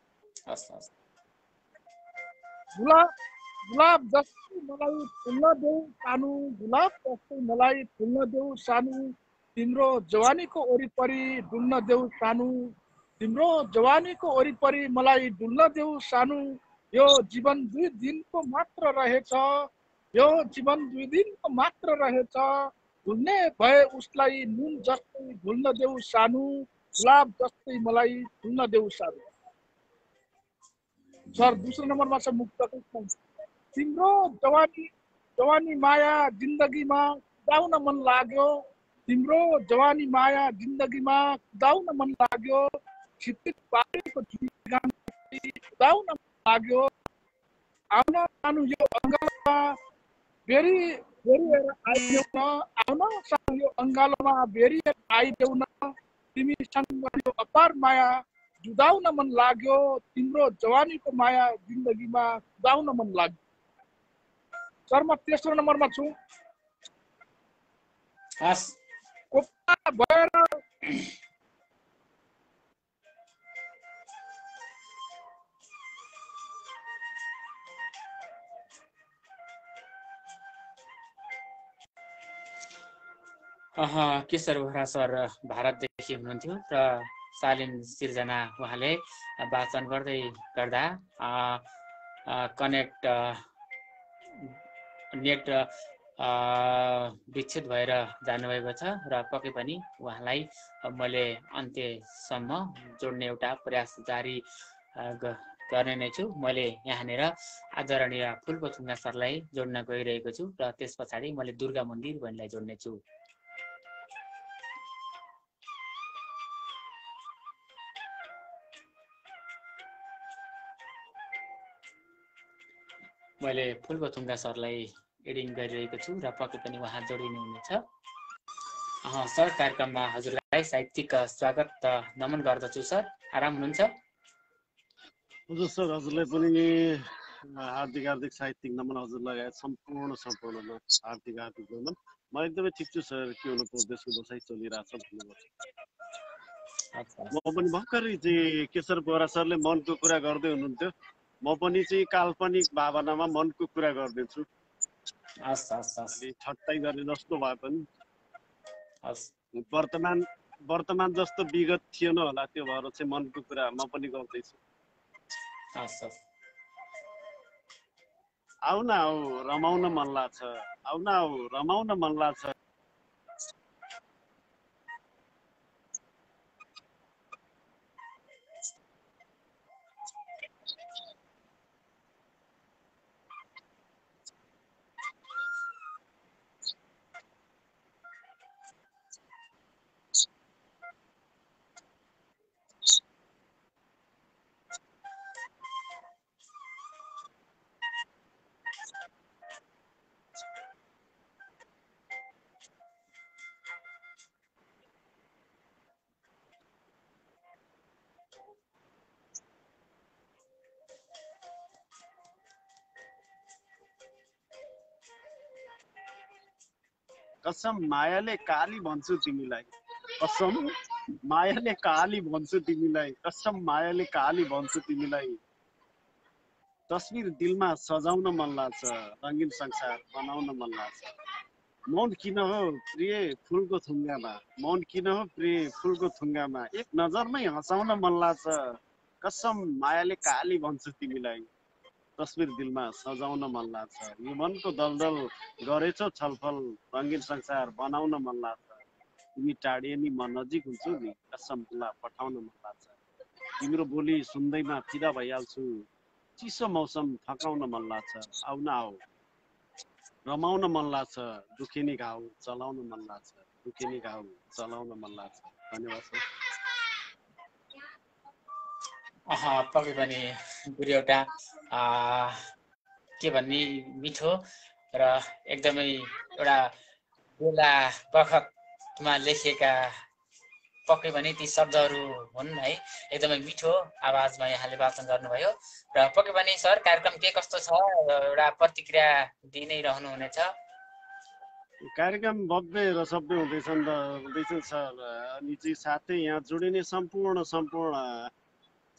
गुलाब जस्तै मलाई फुल्न देऊ सानो, गुलाब जस्तै मलाई फुल्न देऊ सानो, तिम्रो जवानीको वरिपरि डुल्न देऊ सानो, तिम्रो जवानीको वरिपरि मलाई डुल्न देऊ सानो। यो जीवन 2 दिनको मात्र रहेछ, यो जीवन 2 दिनको मात्र रहेछ, भुल्ने भए उसलाई नुन जस्तै भुल्न देऊ सानो, गुलाब जस्तै मलाई भुल्न देऊ सानो। सर दूसरे नम्बरमा छ मुक्तक। तिम्रो जवानी माया जिन्दगीमा कुदाउन मन लाग्यो, तिम्रो जवानी माया जिन्दगीमा कुदाउन मन लाग्यो, छिपित पारेको झुकान कुदाउन मन लाग्यो। आउन सानो यो अङ्गालोमा बेरी बेरिएर आइदेऊ न, आउन सानो यो अङ्गालोमा बेरिएर आइदेऊ न, तिमीसँग यो अपार माया जुदाउन मन लाग्यो, तिम्रो जवानीको माया जिन्दगीमा कुदाउन मन लाग्यो। सर म तेस्रो नम्बरमा छु। कोपा भएर केशर बोरा सर भारतदेखि हुनुहुन्थ्यो र शालीन सिर्जना उहाँले वाचन गर्दै गर्दा कनेक्ट नेट विच्छेद भएर जानुभएको छ र पक्कै पनि उहाँलाई मैले अन्त्यसम्म जोड्ने एउटा प्रयास जारी गर्ने नै छु। मैले यहाँनिर आदरणीय फुलपोथुङ्गा सरलाई जोड्न गइरहेको छु र त्यस पछाडि मैले दुर्गा मन्दिर बहिनीलाई जोड्ने छु। मैले फुलपोथुङ्गा सरलाई एडिङ गरिरहेको छु र पक्कै पनि उहाँ जोडिनु हुनेछ। सर कार्यक्रममा हजुरलाई साहित्यिक स्वागत नमन गर्दछु। सर आराम हुनुहुन्छ? हजुर सर, हजुरलाई पनि हार्दिक साहित्यिक नमन, हजुर लगायत सम्पूर्णमा हार्दिक नमन। म एकदमै ठिक छु सर, के हुनु देशको बसाइ चलिरहेछ भन्नुपर्छ। म पनि भर्खरै चाहिँ केशर बोरा सरले मनको कुरा गर्दै हुनुहुन्थ्यो, म पनि चाहिँ काल्पनिक भावनामा मनको कुरा गर्दैछु। ठट्टाइ गर्ने जस्तो भए पनि वर्तमान जस्तो विगत थिएन होला, त्यो भएर चाहिँ मनको कुरा म पनि गर्दैछु। आउ न आऊ रमाउन मन लाग्छ, आउ न आऊ रमाउन मन लाग्छ। कसम मायाले काली भन्छु तिमीलाई, कसम मायाले काली भन्छु तिमीलाई, कसम मायाले काली भन्छु तिमीलाई। तस्बिर दिलमा सजाउन मन लाग्छ, रङ्गीन संसार बनाउन मन लाग्छ। मौन किन हो प्रिय फुलको थुङ्गामा, मौन किन हो प्रिय फुलको थुङ्गामा, एक नजरमै हँसाउन मन लाग्छ, कसम मायाले काली भन्छु तिमीलाई, तस्बिर दिलमा सजाउन मन लाग्छ, यो मनको दलदल गरेछौ छलफल, रङ्गीन संसार बनाउन मन लाग्छ, तिमी टाढिए नि म नजिक हुन्छु नि, कसम तुला पठाउन मन लाग्छ, तिम्रो बोली सुन्दैमा फिदा भइहाल्छु, चिसो मौसम थकाउन मन लाग्छ, आउन आऊ रमाउन मन लाग्छ, दुखेनी घाउ चलाउन मन लाग्छ, दुखेनी घाउ चलाउन मन लाग्छ। धन्यवाद सर। पक्कै पनि गुरु एउटा के भन्ने मिठो र एकदमै एउटा बेला बखतमा लेखिएका पक्कै पनि ती शब्दहरू हुन् है। एकदमै मिठो आवाजमा यहाँले वाचन गर्नुभयो र पक्कै पनि सर कार्यक्रम के कस्तो छ एउटा प्रतिक्रिया दिइ नै रहनुहुनेछ। कार्यक्रम भव्य र सभ्य हुँदैछ सर। अनि चाहिँ साथै यहाँ जोडिने सम्पूर्ण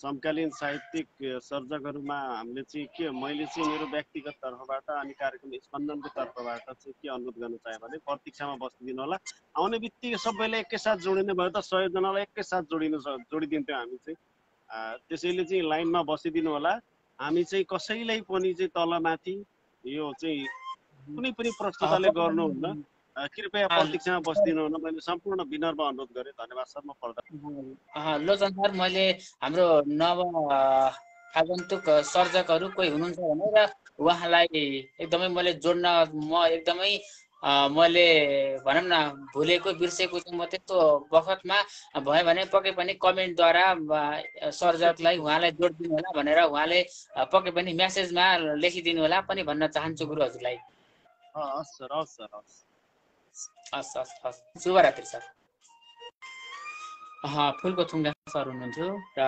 समकालीन साहित्यिक सर्जकहरूमा हामीले चाहिँ के मैले चाहिँ मेरो व्यक्तिगत तर्फबाट अनि कार्यक्रम स्पन्दनको तर्फबाट चाहिँ के अनुरोध गर्न चाहे भने प्रतीक्षामा बसिदिनु होला। आउने बित्तिकै सबैले एकैसाथ जोडिने भयो त 100 जनालाई एकैसाथ जोडिदिन्थ्यौँ हामी चाहिँ। त्यसैले चाहिँ लाइनमा बसिदिनु होला। हामी चाहिँ कसैलाई पनि चाहिँ तलमाथि यो चाहिँ कुनै पनि प्रस्तुताले गर्नुहुन्न, कृपया प्रतीक्षामा बसिदिनु हुन मैले सम्पूर्ण विनम्र अनुरोध गरेँ। धन्यवाद सर। म पर्दा लोचन सर, मैले हाम्रो नव आगन्तुक सर्जकहरू कोही हुनुहुन्छ भने र उहाँलाई एकदमै मैले जोड्न एकदमै मैले भनौँ न भुलेको बिर्सेको छु म त्यस्तो बखतमा भयो भने पक्कै पनि कमेन्टद्वारा सर्जकलाई उहाँलाई जोडिदिनु होला भनेर उहाँले पक्कै पनि म्यासेजमा लेखिदिनु होला पनि भन्न चाहन्छु गुरु हजुरलाई। हस् सर, हस् सर, हस्। शुभरात्रि सर। फुलको थुङ्गा सर हुनुहुन्थ्यो र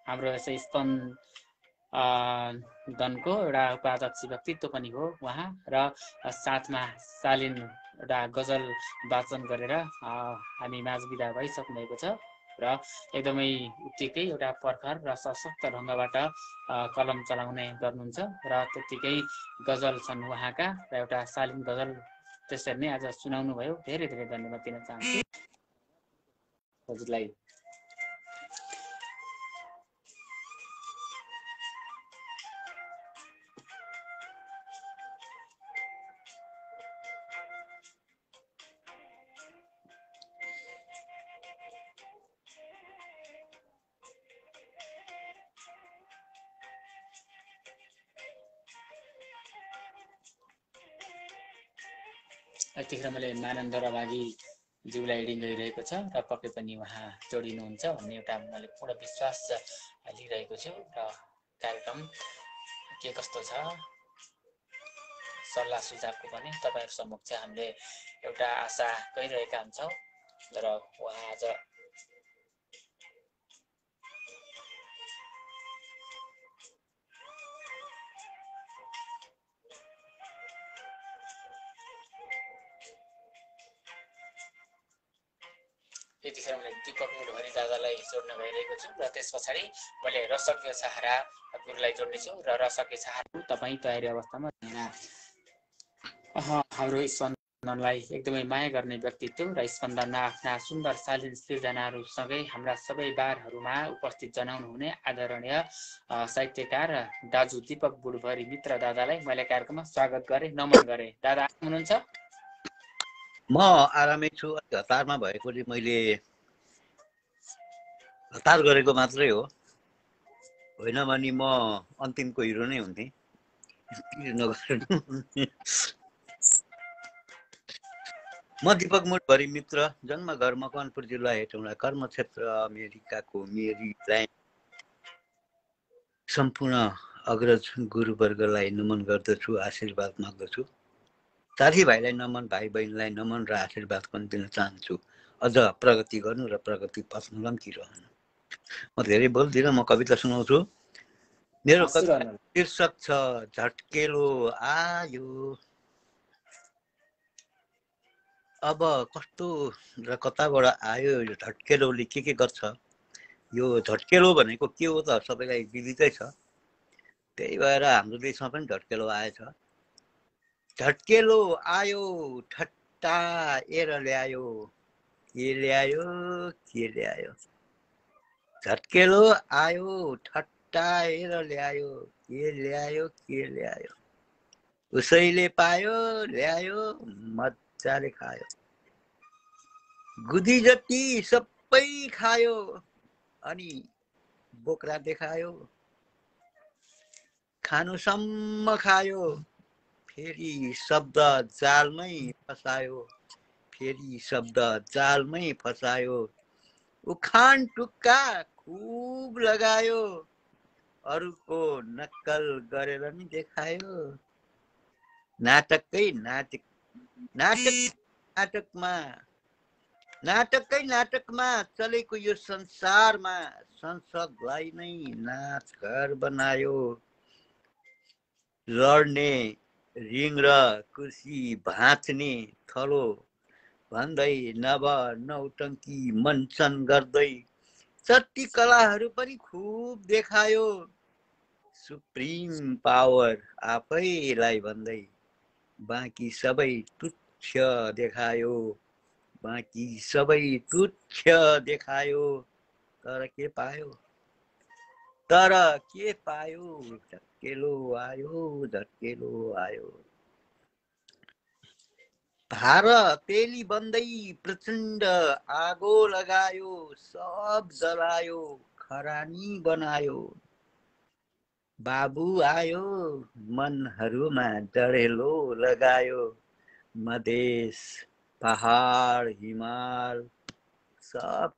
हाम्रो यसै स्पन्दनको एउटा उपाध्यक्ष व्यक्तित्व पनि हो उहाँ, र साथमा शालीन एउटा गजल वाचन गरेर हामी माझ बिदा भइसक्नु भएको छ र एकदमै उत्तिकै एउटा प्रखर र सशक्त ढङ्गबाट कलम चलाउने गर्नुहुन्छ र त्यत्तिकै गजल छन् उहाँका र एउटा शालीन गजल त्यसरी नै आज सुनाउनु भयो। धेरै धेरै धन्यवाद दिन चाहन्छु हजुरलाई। यतिखेर मैले मानन्द रवागी ज्यूलाई एडिङ गरिरहेको छ र पक्कै पनि उहाँ जोडिनुहुन्छ भन्ने एउटा मैले पूर्ण विश्वास लिइरहेको छु र कार्यक्रम के कस्तो छ सल्लाह सुझावको पनि तपाईँहरू समक्ष हामीले एउटा आशा गरिरहेका हुन्छौँ र उहाँ आज यतिखेर मैले दीपक मुडभरी दादालाई जोड्न गइरहेको छु र त्यस पछाडि मैले रसज्ञ सहारा गुरुलाई जोड्नेछु र रसज्ञ सहारा तपाईँ तयारी अवस्थामा हाम्रो स्पन्दनलाई एकदमै माया गर्ने व्यक्तित्व र स्पन्दनमा आफ्ना सुन्दर शालीन सृजनाहरूसँगै हाम्रा सबै बारहरूमा उपस्थित जनाउनु हुने आदरणीय साहित्यकार दाजु दीपक बुढभरी मित्र दादालाई मैले कार्यक्रममा स्वागत गरेँ, नमन गरेँ। दादा हुनुहुन्छ? म आरामै छु। हतारमा भएकोले मैले हतार गरेको मात्रै हो, होइन भने म अन्तिमको हिरो नै हुन्थेँ। म दीपक मुडभरी मित्र, जन्म घर मकवानपुर जिल्ला हेटौँडा, कर्मक्षेत्र अमेरिकाको मेरील्यान्ड। सम्पूर्ण अग्रज गुरुवर्गलाई नमन गर्दछु, आशीर्वाद माग्दछु। साथीभाइलाई नमन, भाइ बहिनीलाई नमन र आशीर्वाद पनि दिन चाहन्छु। अझ प्रगति गर्नु र प्रगति पथमा लम्किरहनु। म धेरै बोल्दिनँ, म कविता सुनाउँछु। मेरो कविता शीर्षक छ झट्केलो आयो। अब कस्तो र कताबाट आयो यो झट्केलोले के गर्छ? यो झट्केलो भनेको के हो त सबैलाई दिदिकै छ। त्यही भएर हाम्रो देशमा पनि झट्केलो आएछ। झट्केलो आयो ठट्टाएर ल्यायो के ल्यायो के ल्यायो झट्केलो आयो ठट्टाएर ल्यायो के ल्यायो उसैले पायो ल्यायो मजाले खायो गुदी जति सबै खायो अनि बोक्रा देखायो खानुसम्म खायो फेरि शब्द जालमै फसायो उखान टुक्का खुब लगायो अरूको नक्कल गरेर नि देखायो नाटकमा चलेको यो संसारमा संसदलाई नै नाच घर बनायो लड्ने रिङ र कुर्सी भाँच्ने थलो भन्दै नौटङ्की मञ्चन गर्दै चट्टी कलाहरू पनि खुब देखायो सुप्रिम पावर आफैलाई भन्दै बाँकी सबै तुच्छ देखायो तर के पायो झट्केलो आयो भारतेली बन्दै प्रचण्ड आगो लगायो सब जलायो खरानी बनायो बाबु आयो मनहरूमा डढेलो लगायो मधेस पहाड हिमाल सब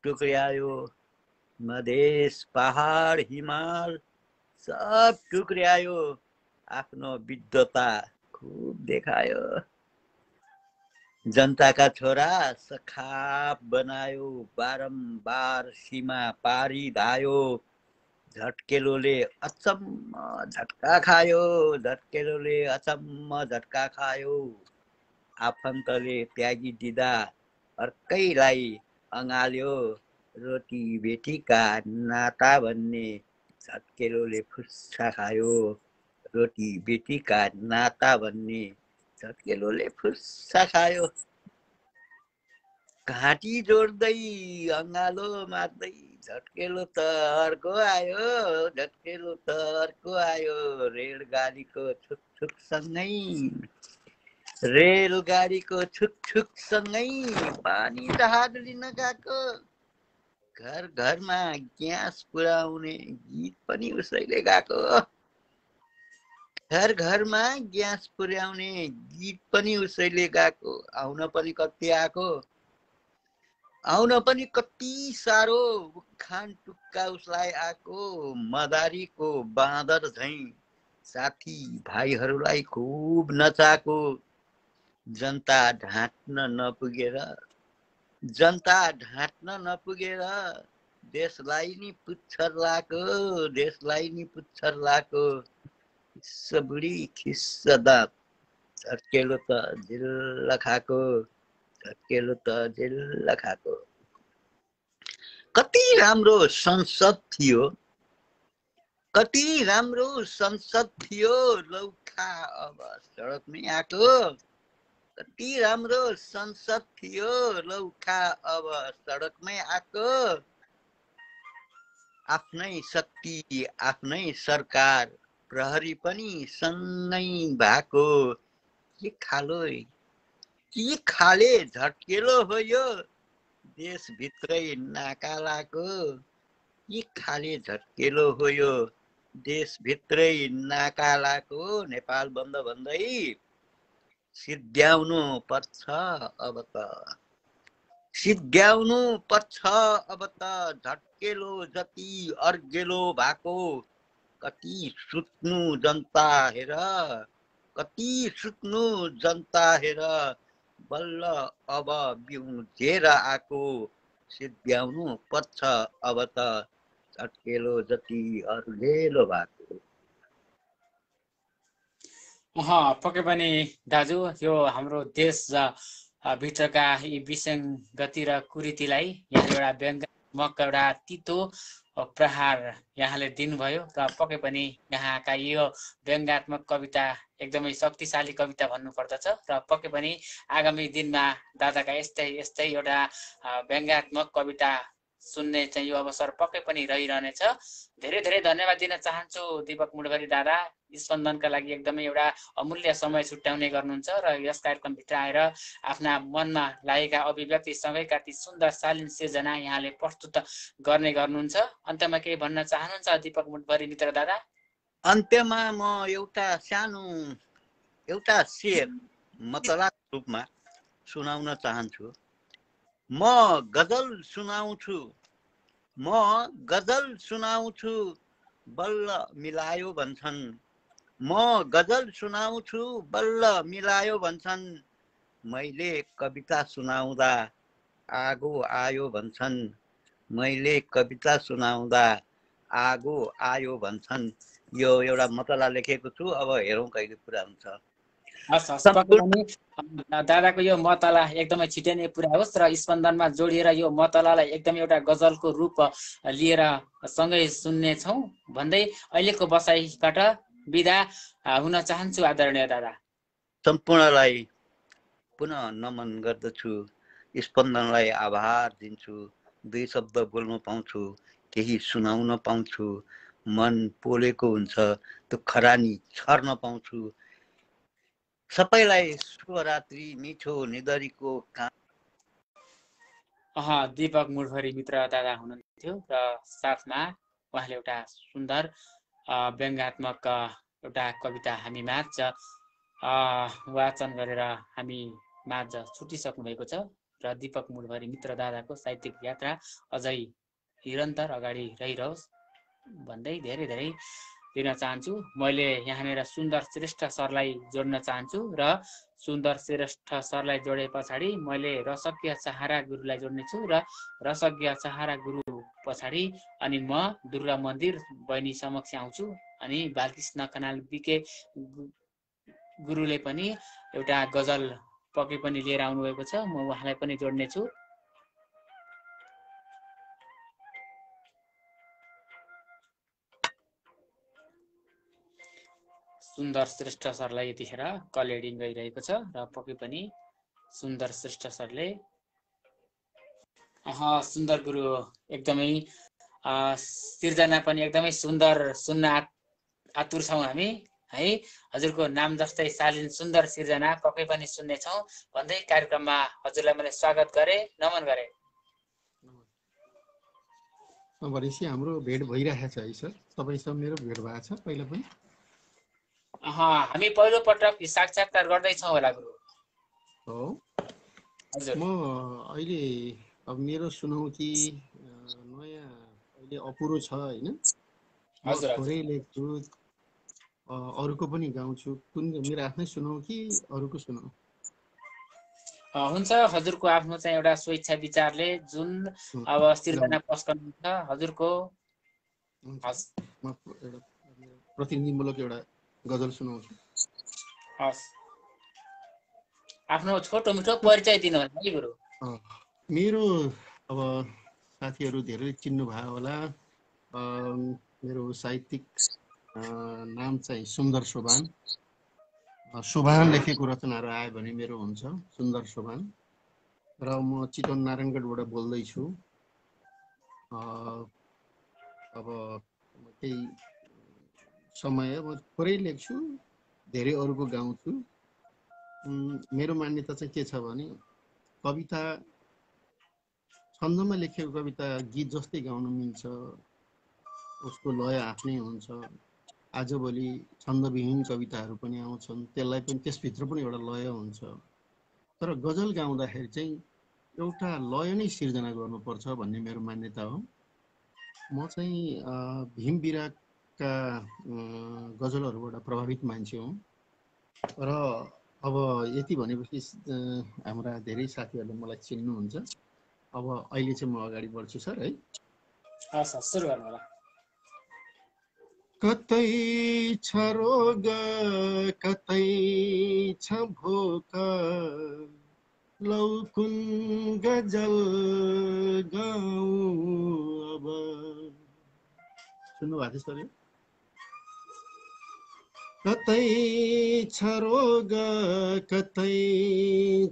टुक्र्यायो आफ्नो विद्वता खुब देखायो जनताका छोरा सखाप बनायो बारम्बार सीमा पारी धायो झट्केलोले अचम्म झट्का खायो आफन्तले त्यागी दिँदा अर्कैलाई अँगाल्यो रोटी बेटीका नाता भन्ने झट्केलोले फुस्सा खायो घाँटी जोड्दै अँगालो मार्दै झट्केलो त अर्को आयो रेलगाडीको छुकछुकसँगै पानी जहाज लिन गएको घर घरमा ग्यास पुर्याउने गीत पनि उसैले गाएको आउन पनि कति साह्रो उखान टुक्का उसलाई आएको मदारीको बाँदर झैं साथी भाइहरूलाई खुब नचाको जनता ढाँट्न नपुगेर देशलाई नि पुच्छर लाको सबुडी खिस्स दाँत झट्केलो त जिल्ल खाको कति राम्रो संसद थियो लौखा अब सडकमै आएको आफ्नै शक्ति आफ्नै सरकार प्रहरी पनि सँगै भएको के खाले झट्केलो हो यो देशभित्रै नाकालाको नेपाल बन्द भन्दै सिद्ध्याउनु पर्छ अब त झट्केलो जति अर्गेलो भएको कति सुत्नु जनता हेर बल्ल अब बिउजेर आको सिद्ध्याउनु पर्छ अब त झट्केलो जति अर्गेलो भएको पक्कै पनि दाजु यो हाम्रो देश भित्रका यी विसङ्गति र कुरीतिलाई यहाँ एउटा व्यङ्ग मको एउटा तितो प्रहार यहाँले दिनुभयो र पक्कै पनि यहाँका यो व्यङ्ग्यात्मक कविता एकदमै शक्तिशाली कविता भन्नुपर्दछ र पक्कै पनि आगामी दिनमा दादाका यस्तै यस्तै एउटा व्यङ्ग्यात्मक कविता सुन्ने चाहिँ यो अवसर पक्कै पनि रहिरहनेछ। धेरै धेरै धन्यवाद दिन चाहन्छु दीपक मुडभरी दादा, स्पन्दनका लागि एकदमै एउटा अमूल्य समय छुट्याउने गर्नुहुन्छ र यस कार्यक्रमभित्र आएर आफ्ना मनमा लागेका अभिव्यक्ति सँगैका ती सुन्दर शालीन सिर्जना यहाँले प्रस्तुत गर्ने गर्नुहुन्छ। अन्त्यमा केही भन्न चाहनुहुन्छ दीपक मुडभरी मित्र दादा? अन्त्यमा म एउटा शेर मतलाको रूपमा सुनाउन चाहन्छु। म गजल सुनाउँछु बल्ल मिलायो भन्छन्, म गजल सुनाउँछु बल्ल मिलायो भन्छन्, मैले कविता सुनाउँदा आगो आयो भन्छन्, मैले कविता सुनाउँदा आगो आयो भन्छन्। यो एउटा मतला लेखेको छु, अब हेरौँ कहिले पुरा हुन्छ। दादाको यो मतला एकदमै छिटै नै पुरा होस् र स्पन्दनमा जोडिएर यो मतलालाई एकदमै एउटा गजलको रूप लिएर सँगै सुन्नेछौँ भन्दै अहिलेको बसाइबाट बिदा हुन चाहन्छु आदरणीय दादा। सम्पूर्णलाई पुनः नमन गर्दछु, स्पन्दनलाई आभार दिन्छु। 2 शब्द बोल्न पाउँछु, केही सुनाउन पाउँछु, मन पोलेको हुन्छ त्यो खरानी छर्न पाउँछु। सबैलाई शुभरात्रि, मिठो निदरीको काम। दीपक मुडभरी मित्र दादा हुनुहुन्थ्यो र साथमा उहाँले एउटा सुन्दर व्यङ्ग्यात्मक एउटा कविता हामी माझ वाचन गरेर हामी माझ छुटिसक्नु भएको छ र दीपक मुडभरी मित्र दादाको साहित्यिक यात्रा अझै निरन्तर अगाडि रहिरहोस् भन्दै धेरै धेरै दिन चाहन्छु। मैले यहाँनिर सुन्दर श्रेष्ठ सरलाई जोड्न चाहन्छु र सुन्दर श्रेष्ठ सरलाई जोडे पछाडि मैले रसज्ञ सहारा गुरुलाई जोड्नेछु र रसज्ञ सहारा गुरु पछाडि अनि म दुर्गा मन्दिर बहिनी समक्ष आउँछु। अनि बालकृष्ण कनाल बिके गुरुले पनि एउटा गजल पक्कै पनि लिएर आउनुभएको छ, म उहाँलाई पनि जोड्नेछु। सुन्दर श्रेष्ठ सरलाई यतिखेर कलेडिङ गइरहेको छ र पक्कै पनि सुन्दर श्रेष्ठ सरले सुन्दर गुरु एकदमै सिर्जना पनि एकदमै सुन्दर सुन्न आतुर छौँ हामी है। हजुरको नाम जस्तै शालीन सुन्दर सिर्जना पक्कै पनि सुन्नेछौँ भन्दै कार्यक्रममा हजुरलाई मैले स्वागत गरेँ, नमन गरेँ। भनेपछि हाम्रो भेट भइरहेको छ है सर? तपाईँसँग मेरो भेट भएको छ पहिला पनि? हामी पहिलो पटक साक्षात्कार गर्दैछौँ होला गुरु। हो, म अहिले अब मेरो सुनौती नयाँ अहिले अपुरो छ होइन, म थोरै लेख्छु, अरूको पनि गाउँछु। कुन मेरो आफ्नै सुनाउ कि अरूको सुनाउ? हुन्छ, हजुरको आफ्नो चाहिँ एउटा स्वेच्छा विचारले जुन अब सिर्जना पस्कनुहुन्छ हजुरको। म प्रतिनिधिमूलक एउटा गजल सुनाउँछु। हस्, आफ्नो छोटो मिठो परिचय दिनुहोस् है गुरु। मेरो अब साथीहरू धेरै चिन्नु भयो होला, मेरो साहित्यिक नाम चाहिँ सुन्दर सोभान। सोभान लेखेको रचनाहरू आयो भने मेरो हुन्छ सुन्दर सोभान। र म चितवन नारायणगढबाट बोल्दैछु। अब केही समय म थोरै लेख्छु, धेरै अरूको गाउँछु। मेरो मान्यता चाहिँ के छ भने कविता छन्दमा लेखेको कविता गीत जस्तै गाउन मिल्छ, उसको लय आफ्नै हुन्छ। आजभोलि छन्दविहीन कविताहरू पनि आउँछन्, त्यसलाई पनि त्यसभित्र पनि एउटा लय हुन्छ। तर गजल गाउँदाखेरि चाहिँ एउटा लय नै सिर्जना गर्नुपर्छ भन्ने मेरो मान्यता हो। म चाहिँ भीम विराटका गजलहरूबाट प्रभावित मान्छे हुँ। र अब यति भनेपछि हाम्रा धेरै साथीहरूले मलाई चिन्नुहुन्छ। अब अहिले चाहिँ म अगाडि बढ्छु सर है। सुरु गर्नु होला। कतै छ रोग कतै छ भोक, लौ कुन गजल गाउँ सुन्नुभएको थियो सर? कतै छ रोग कतै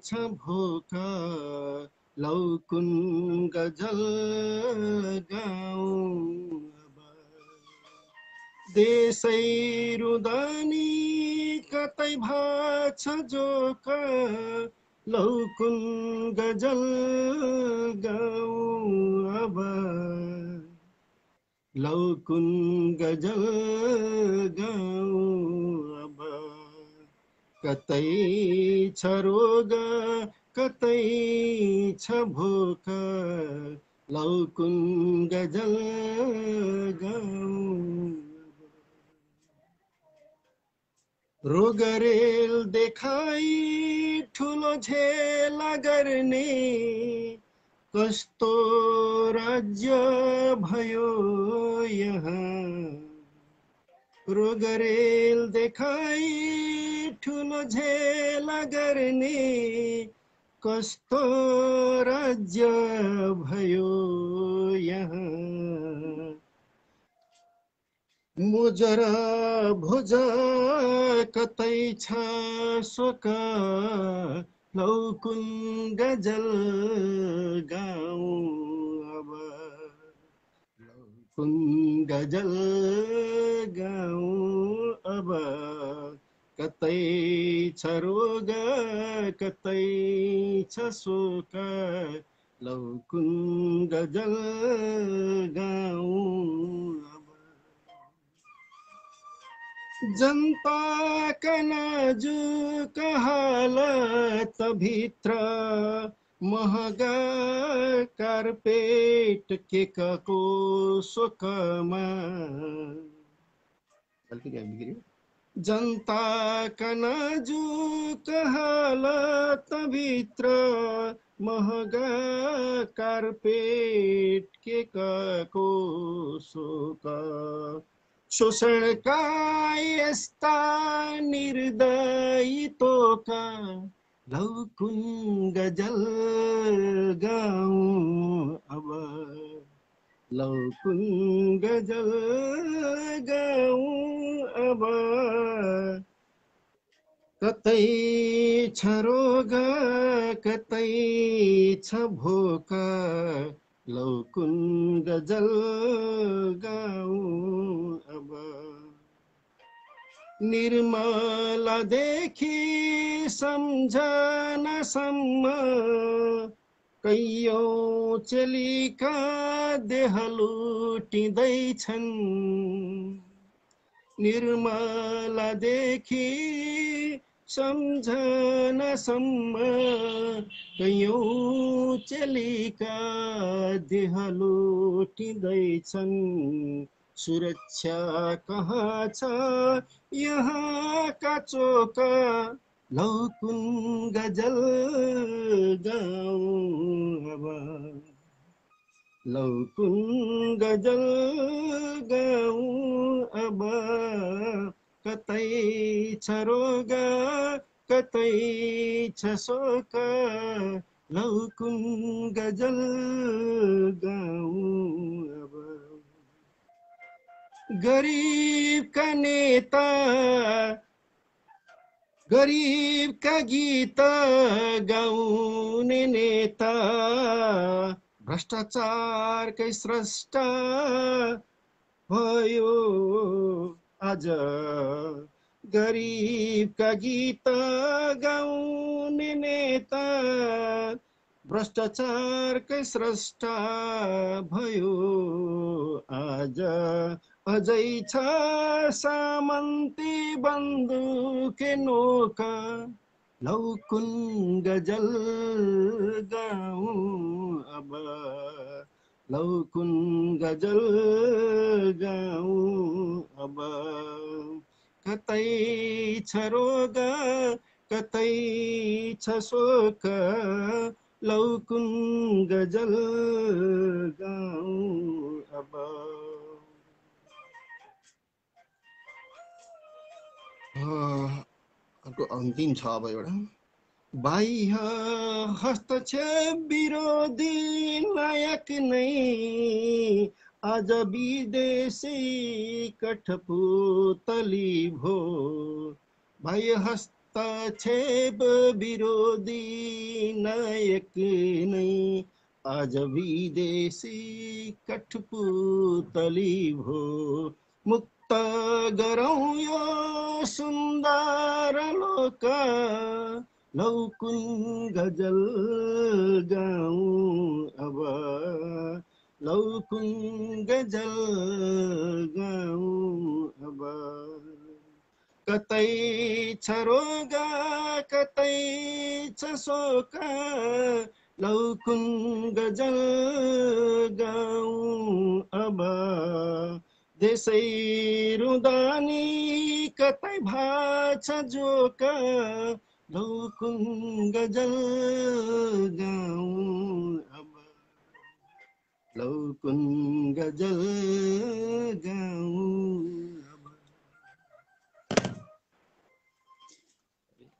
छ भोक लौकुन गजल गाउँ देशै रुदनी कतै भाछ जोक लौकुन गजल गाउँ अब लौकुन गजल गाउँ अब कतै छ रोग कतै छ भोक लौकुन गजल गाउँ रोगरेल देखाई ठुलो झेला गर्ने कस्तो राज्य भयो यहाँ रोगरेल देखाई ठुलो झेला गर्ने कस्तो राज्य भयो यहाँ मोजर भोज कतै छ शोक लौकुन गजल गाउँ अब लौकुन गजल गाउँ अब कतै छ रोग कतै छ शोक लौकुन गजल गाउँ जनता का नाजुक हालत भित्र महँगा कार्पेट केकको शोकमा जनता का नाजुक हालत भित्र महँगा कार्पेट केकको शोक शोषणका यस्ता निर्दयी तोका लौकुन गजल गाउँ अब लौकुन गजल गाउँ अब कतै छ रोग कतै छ भोक लौकुन गजल गाउँ अब निर्मलादेखि सम्झनासम्म कैयौँ चेलीका देह लुटिँदैछन् निर्मलादेखि सम्झनासम्म कैयौँ चेलीका देह लुटिँदैछन् सुरक्षा कहाँ छ यहाँका चोक लौकुन गजल गाउँ अब लौकुन गजल गाउँ अब कतै छ रोग कतै छ शोक लौकुन गजल गाउँ अब गरीब का नेता गरीब का गीत गाउने नेता भ्रष्टाचारकै स्रष्टा भयो आज गरीब का गीत गाउने नेता भ्रष्टाचारकै स्रष्टा भयो आज अझै छ सामन्ती बन्दुके नोका लौकुन गजल गाउँ अब लौकुन गजल गाउँ अब कतै छ रोग कतै छ शोक लौकुन गजल गाउँ अब अर्को अन्तिम छ अब एउटा बाह्य हस्तक्षेप विरोधी नायक नै आज विदेशी कठपुतली भो भय हस्तक्षेप विरोधी नायक नै आज विदेशी कठपुतली भो मुक्त गरौँ यो सुन्दर लोक लौकुन गजल गाउँ अब लौकुन गजल गाउँ अब कतै छ रोग कतै छ शोक लौकुन गजल गाउँ अब देशै रुँदा नि कतै भाछ जोक लौकुन गजल गाउँ अब लौकुन गजल गाउँ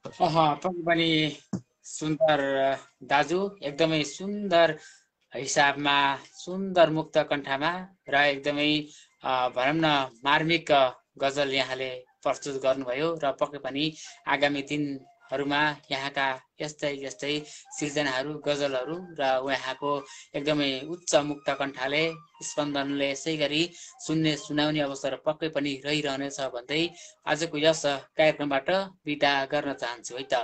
पक्कै पनि सुन्दर दाजु, एकदमै सुन्दर हिसाबमा, सुन्दर मुक्त कण्ठमा र एकदमै भनौँ न मार्मिक गजल यहाँले प्रस्तुत गर्नुभयो र पक्कै पनि आगामी दिनहरूमा यहाँका यस्तै यस्तै सिर्जनाहरू गजलहरू र उहाँको एकदमै उच्च मुक्त कण्ठले स्पन्दनले यसै गरी सुन्ने सुनाउने अवसर पक्कै पनि रहिरहनेछ भन्दै आजको यस कार्यक्रमबाट बिदा गर्न चाहन्छु है त।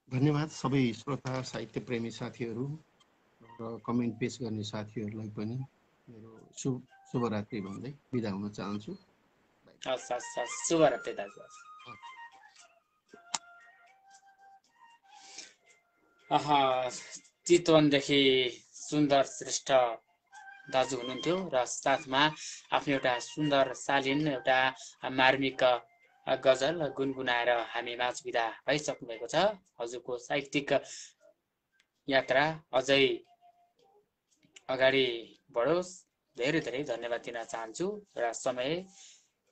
धन्यवाद सबै श्रोता साहित्य प्रेमी साथीहरू र कमेन्ट पेश गर्ने साथीहरूलाई पनि मेरो शुभरात्रि भन्दै बिदा हुन चाहन्छु। हस् हस् हस्, शुभरात्रि दाजु। चितवनदेखि सुन्दर श्रेष्ठ दाजु हुनुहुन्थ्यो र साथमा आफ्नो एउटा सुन्दर शालीन एउटा मार्मिक गजल गुनगुनाएर हामी माझ बिदा भइसक्नु भएको छ। हजुरको साहित्यिक यात्रा अझै अगाडि बढोस्, धेरै धेरै धन्यवाद दिन चाहन्छु र समय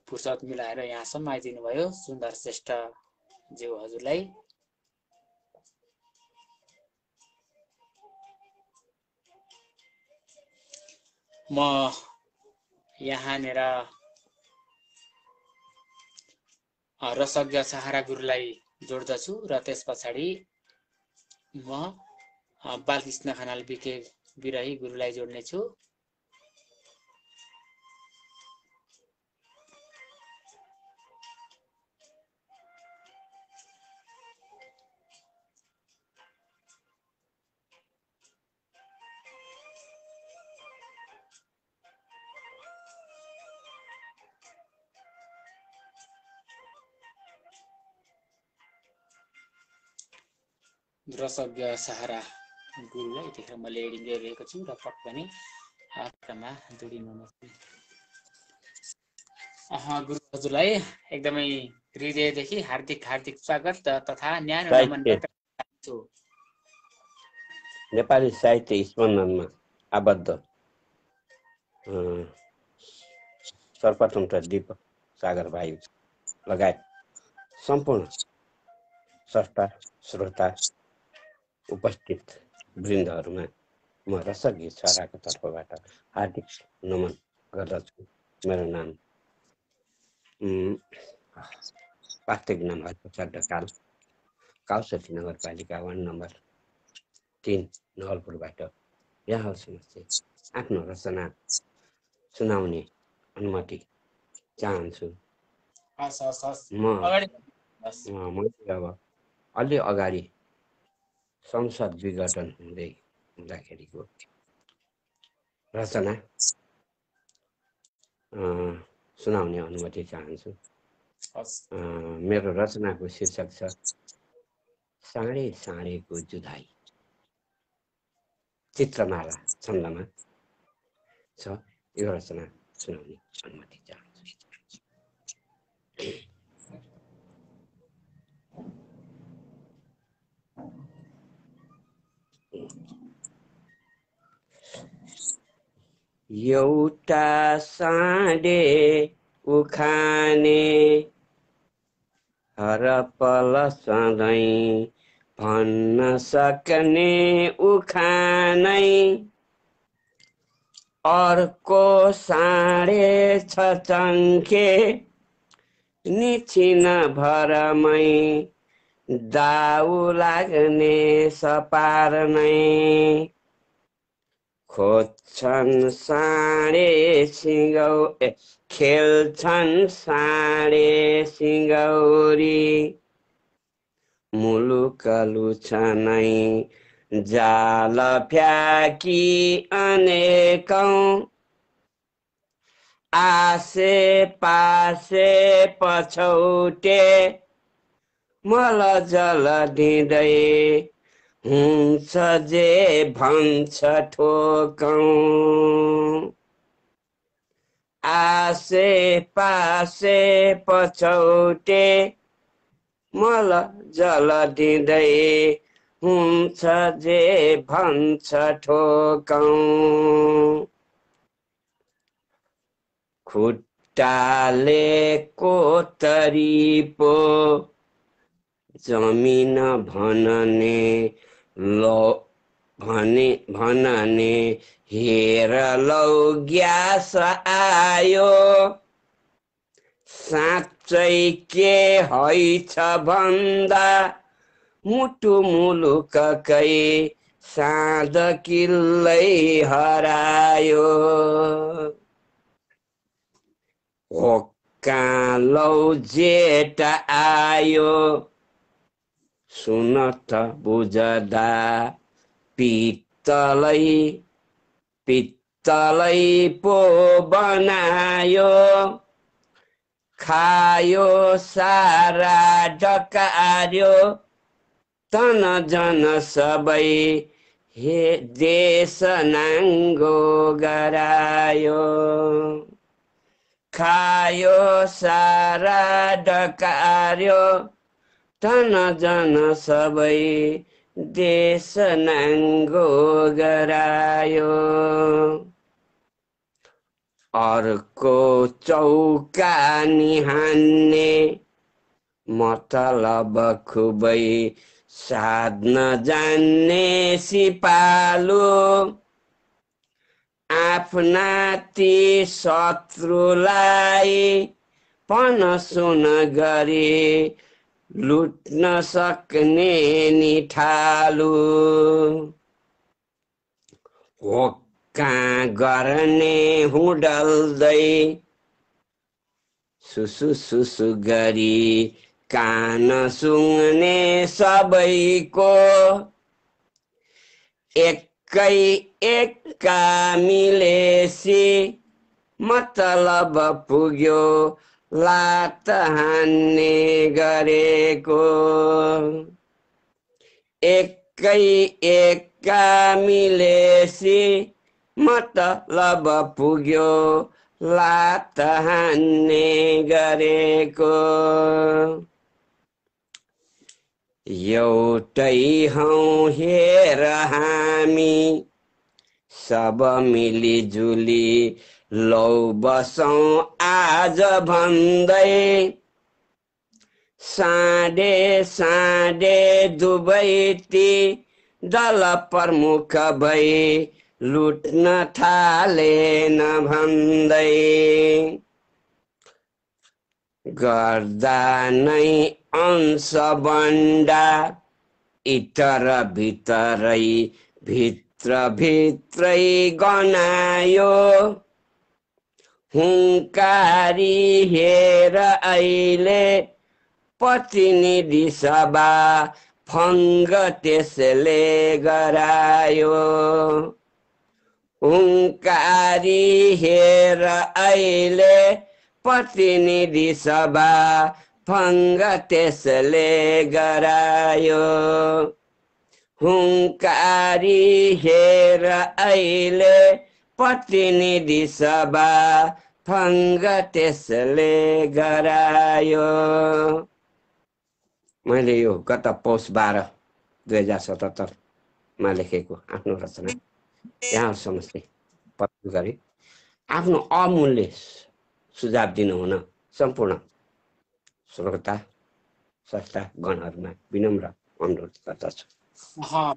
फुर्सद मिलाएर यहाँसम्म आइदिनु भयो सुन्दर श्रेष्ठ ज्यू हजुरलाई। म यहाँनिर रसज्ञ सहारा गुरुलाई जोड्दछु र त्यस पछाडि म बालकृष्ण खनाल बिके बिरही गुरुलाई जोड्नेछु। रसज्ञ सहारा गुरुलाई यतिखेर मैले एडिङ गरिरहेको छु र पक्कै पनि कार्यक्रममा जोडिनुहोस्। गुरु हजुरलाई एकदमै हृदयदेखि हार्दिक हार्दिक स्वागत तथा न्यानो नमन व्यक्त गर्छु। नेपाली साहित्य स्पन्दनमा आबद्ध सर्वप्रथम त दीपक सागर भाइ लगायत सम्पूर्ण स्रष्टा श्रोता उपस्थित वृन्दहरूमा म रसज्ञ सहाराको तर्फबाट हार्दिक नमन गर्दछु। मेरो नाम वास्तविक नाम हरिप्रसाद ढकाल, काउसठी नगरपालिका 1 नम्बर 3 नवलपुरबाट यहाँहरूसँग आफ्नो रचना सुनाउने अनुमति चाहन्छु। म अब अलि अगाडि संसद विघटन हुँदाखेरिको रचना सुनाउने अनुमति चाहन्छु। मेरो रचनाको शीर्षक छ साँडे साँडेको जुधाई। चित्रमाला छन्दमा छ। यो रचना सुनाउने अनुमति चाहन्छु। एउटा साँडे उखाने हर पल सधैँ भन्न सक्ने उखानै अर्को साढे 6 चङ्खे निछिन भरमै दाउ लाग्ने सपार नै खोज्छन् साँडे सिङ्गौ खेल्छन् साँडे सिङ्गौरी मुलुक लुछनै जाल फ्याकी अनेकौं आसे पासे पछौटे मल जल दिँदै हुन्छ जे भन्छ ठोकौं आसे पासे पछौटे मल जल दिँदै हुन्छ जे भन्छ ठोकौं खुट्टाले कोतरी पो जमिन भनने भनने हेर लौ ग्यास आयो साँच्चै के हैछ भन्दा मुटु मुलुककै साँध किल्लै हरायो होक्का लौ जेठ आयो सुन त बुझदा पित्तलै पो बनायो खायो सारा डकार्यो तन जन सबै हे देश नाङ्गो गरायो खायो सारा डकार्यो तन जन सबै देश नाङ्गो गरायो अर्को चौका निहान्ने मतलब खुबै साध्न जान्ने सिपालु आफ्ना ती शत्रुलाई पनसुन गरी लुट्न सक्ने निठालु होक्का गर्ने हुडल्दै सुसु सुसु गरी कान सुङ्ने सबैको एक्का मिलेसी मतलब पुग्यो लात हान्ने गरेको एक्का मिलेसी मतलब पुग्यो लात हान्ने गरेको एउटै हौ हेर हामी सब मिलिजुली लौ बसौँ आज भन्दै साँडे साँडे दुवैती दल प्रमुख भई लुट्न थालेन भन्दै गर्दा नै अंश बन्डा इतर भित्रै भित्रै गनायो हुङ्कारी हेर अहिले प्रतिनिधि सभा फङ्ग त्यसले गरायो हुङ्कारी हेर अहिले प्रतिनिधि सभा फङ्ग त्यसले गरायो हुङ्कारी हेर अहिले प्रतिनिधि सभा फङ्ग त्यसले गरायो। मैले यो गत पौष 12 2077 मा लेखेको आफ्नो रचना यहाँ समस्या प्रस्तुत गरे आफ्नो अमूल्य सुझाव दिनुहुन सम्पूर्ण श्रोता संस्था गणहरूमा विनम्र अनुरोध गर्दछु।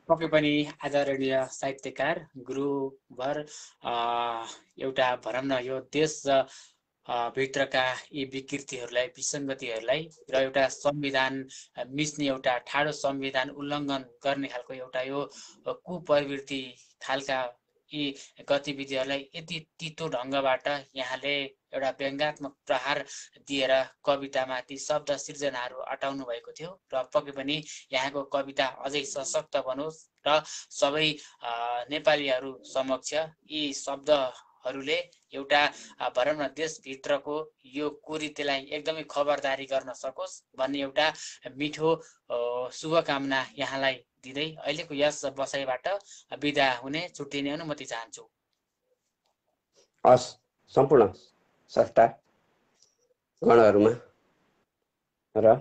पक्कै पनि आदरणीय साहित्यकार गुरुवर एउटा भनौँ न यो देश भित्रका यी विकृतिहरूलाई विसङ्गतिहरूलाई र एउटा संविधान मिच्ने एउटा ठाडो संविधान उल्लङ्घन गर्ने खालको एउटा यो कुप्रवृत्ति खालका यी गतिविधिहरूलाई यति तितो ढङ्गबाट यहाँले एउटा व्यङ्ग्यात्मक प्रहार दिएर कवितामा ती शब्द सिर्जनाहरू अटाउनु भएको थियो र पक्कै पनि यहाँको कविता अझै सशक्त बनोस् र सबै नेपालीहरू समक्ष यी शब्दहरूले एउटा भनौँ न देशभित्रको यो कुरीतिलाई एकदमै खबरदारी गर्न सकोस् भन्ने एउटा मिठो शुभकामना यहाँलाई दिँदै अहिलेको यस बसाइबाट बिदा हुने छुट्टिने अनुमति चाहन्छु। हस्, सम्पूर्ण संस्था गणहरूमा र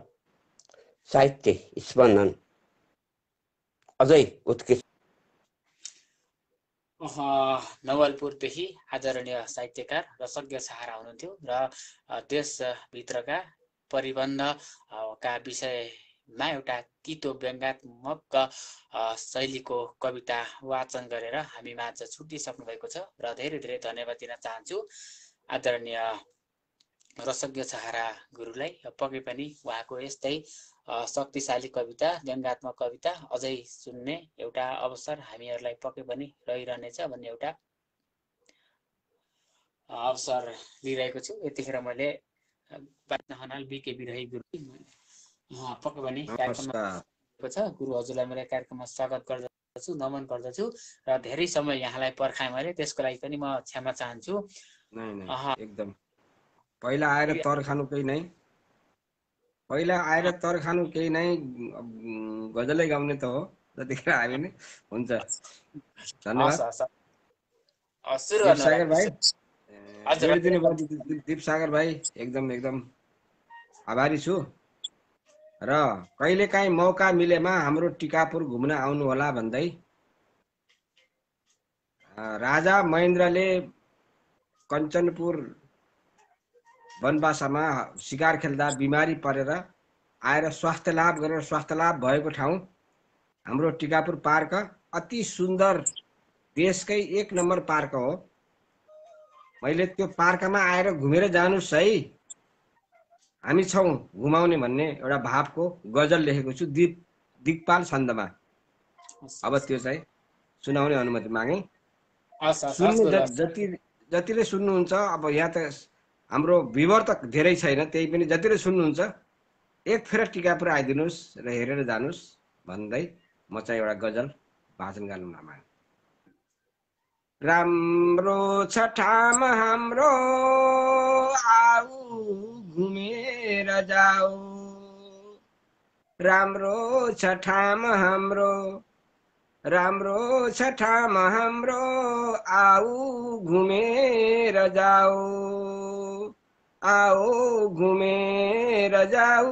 साहित्य स्पन्दन अझै उत्कृष्ट नवलपुरदेखि आदरणीय साहित्यकार रसज्ञ सहारा हुनुहुन्थ्यो र देशभित्रका परिबन्धका विषयमा एउटा तितो व्यङ्ग्यात्मक शैलीको कविता वाचन गरेर हामी माझ छुट्टिसक्नु भएको छ र धेरै धेरै धन्यवाद दिन चाहन्छु आदरणीय रसज्ञ सहारा गुरुलाई। पक्कै पनि उहाँको यस्तै शक्तिशाली कविता व्यङ्ग्यात्मक कविता अझै सुन्ने एउटा अवसर हामीहरूलाई पक्कै पनि रहिरहनेछ भन्ने एउटा अवसर लिइरहेको छु। यतिखेर मैले हनाल बिके बिरही गुरु पक्कै पनि कार्यक्रममा छ। गुरु हजुरलाई मैले कार्यक्रममा स्वागत गर्दछु, नमन गर्दछु र धेरै समय यहाँलाई पर्खाएँ मैले, त्यसको लागि पनि म क्षमा चाहन्छु। एकदम पहिला आएर तर खानु केही नै, पहिला आएर तर खानु केही नै, गजलै गाउने त हो, जतिखेर हामी नै हुन्छ। धन्यवाद सागर भाइ, जोडिदिनु भयो दीप सागर भाइ, एकदम एकदम आभारी छु। र कहिलेकाहीँ मौका मिलेमा हाम्रो टिकापुर घुम्न आउनु होला भन्दै राजा महेन्द्रले कञ्चनपुर वनवासमा शिकार खेल्दा बिमारी परेर आएर स्वास्थ्य लाभ गरेर स्वास्थ्य लाभ भएको ठाउँ हाम्रो टिकापुर पार्क अति सुन्दर, देशकै 1 नम्बर पार्क हो। मैले त्यो पार्कमा आएर घुमेर जानुस् है, हामी छौँ घुमाउने भन्ने एउटा भावको गजल लेखेको छु दिक्पाल छन्दमा। अब त्यो चाहिँ सुनाउने अनुमति मागे। सुन्नु जतिले सुन्नुहुन्छ, अब यहाँ त हाम्रो भ्युवर त धेरै छैन, त्यही पनि जतिले सुन्नुहुन्छ एक फेर टिकापुर आइदिनुहोस् र हेरेर जानुहोस् भन्दै म चाहिँ एउटा गजल वाचन गर्न मागे। राम्रो छ ठाम हाम्रो आऊ घुमेर जाऊ, राम्रो छ ठाम हाम्रो, राम्रो छ ठाम हाम्रो आऊ घुमेर जाऊ, आओ घुमेर जाऊ,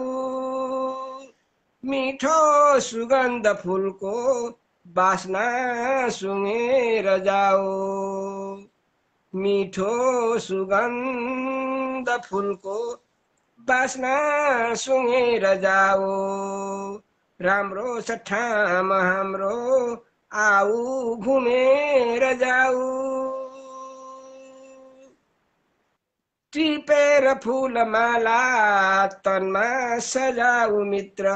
मिठो सुगन्ध फुलको बास्ना सुँघेर जाऊ, मिठो सुगन्ध फुलको बास्ना सुँघेर जाऊ, राम्रो छ ठाम हाम्रो आऊ घुमेर जाऊ, टिपेर फुलमाला तनमा सजाऊ मित्र,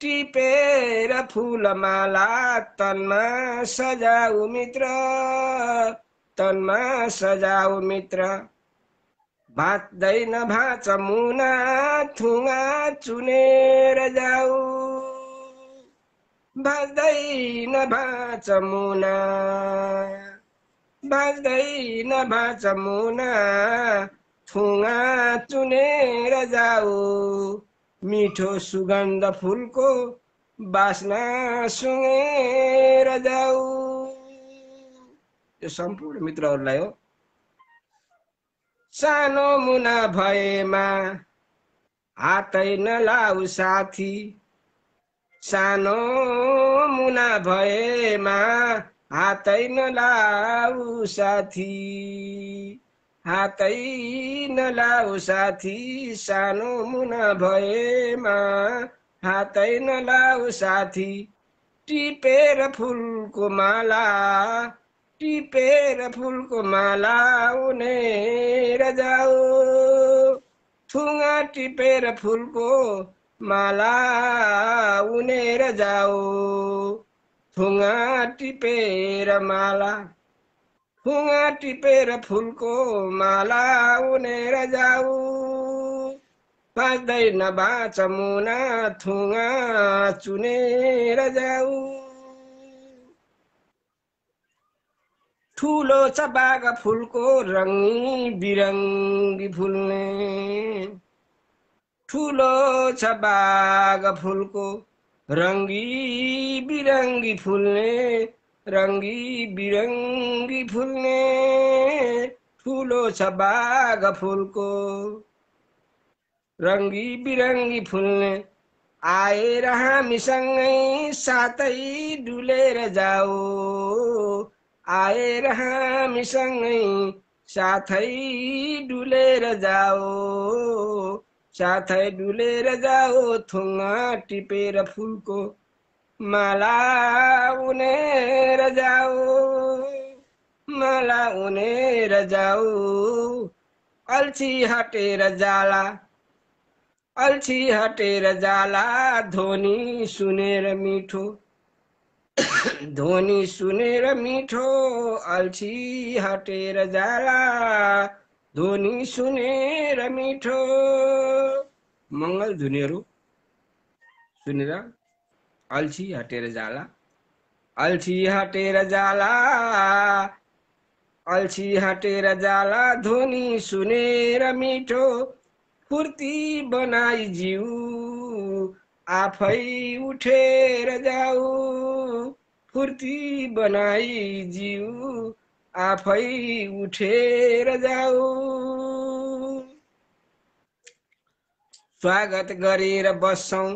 टिपेर फुलमाला तनमा सजाऊ मित्र, तनमा सजाऊ मित्र, भाँच्दैन भाँच मुना थुङ्गा चुनेर जाऊ, भाँच्दैन भाँच मुना, भाँच्दैन भाँच मुना थुङ्गा चुनेर जाऊ, मिठो सुगन्ध फुलको बास्ना सुँघेर जाऊ। यो सम्पूर्ण मित्रहरूलाई हो। सानो मुना भएमा हातै नलाऊ साथी, सानो मुना भएमा हातै नलाऊ साथी, हातै नलाऊ साथी, सानो मुना भएमा हातै नलाऊ साथी टिपेर फुलको माला टिपेर फुलको माला उनेर जाऊ थुङ्गा टिपेर फुलको माला उनेर जाऊ थुङ्गा टिपेर माला थुङ्गा टिपेर फुलको माला उनेर जाऊ बाँच्दैन बाँच मुना थुङ्गा चुनेर जाऊ ठुलो छ बाघ फुलको रङ्गी बिरङ्गी फुल्ने ठुलो छ बाघ फुलको रङ्गी बिरङ्गी फुल्ने रङ्गी बिरङ्गी फुल्ने ठुलो छ बाघ फुलको रङ्गी बिरङ्गी फुल्ने आएर हामीसँगै साथै डुलेर जाऊ आएर हामीसँगै साथै डुलेर जाऊ साथै डुलेर जाऊ थुङ्गा टिपेर फुलको माला उनेर जाऊ माला उनेर जाऊ अल्छी हटेर जाला अल्छी हटेर जाला ध्वनि सुनेर मिठो ध्वनि सुनेर मिठो अल्छी हटेर जाला ध्वनि सुनेर मिठो मङ्गल ध्वनिहरू सुनेर अल्छी हटेर जाला अल्छी हटेर जाला अल्छी हटेर जाला ध्वनि सुनेर मिठो फुर्ती बनाई जिउ आफै उठेर जाऊ फुर्ती बनाई जिउ आफै उठेर जाऊ स्वागत गरेर बस्छौं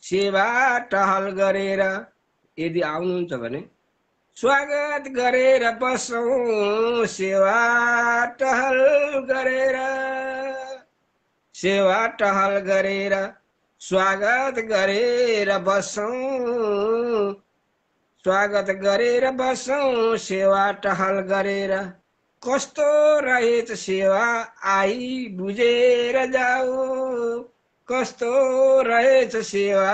सेवा टहल गरेर यदि आउनुहुन्छ भने स्वागत गरेर बस्छौं सेवा टहल गरेर सेवा टहल गरेर स्वागत गरेर बस्छौं स्वागत गरेर बस्छौं सेवा टहल गरेर कस्तो रहेछ सेवा आई बुझेर जाऊ कस्तो रहेछ सेवा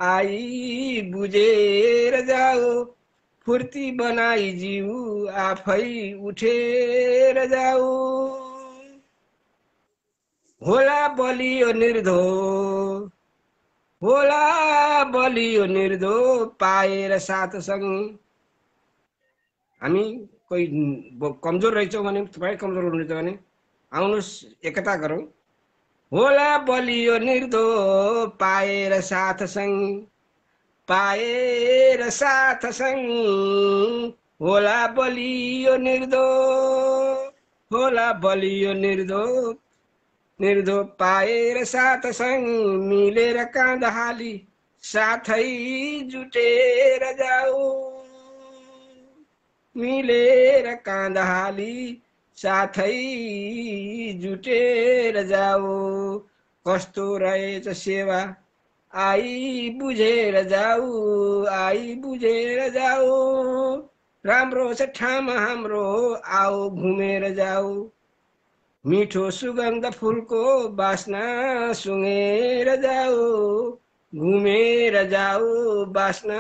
आई बुझेर जाऊ फुर्ती बनाई जिउ आफै उठेर जाऊ होला बलियो निर्धो होला बलियो निर्धो पाएर साथसँगै हामी कोही कमजोर रहेछौँ भने तपाईँ कमजोर हुनुहुन्छ भने आउनुहोस् एकता गरौँ होला बलियो निर्धो पाएर साथसँगै पाएर साथसँगै होला बलियो निर्धो होला बलियो निर्धो निर्धो पाएर साथसँगै मिलेर काँधा हाली साथै जुटेर जाऊ मिलेर काँधा हाली साथै जुटेर जाऊ कस्तो रहेछ सेवा आई बुझेर जाऊ आई बुझेर जाऊ राम्रो छ ठाम हाम्रो आऊ घुमेर जाऊ मिठो सुगन्ध फुलको बास्ना सुँगेर जाऊ घुमेर जाऊ बास्ना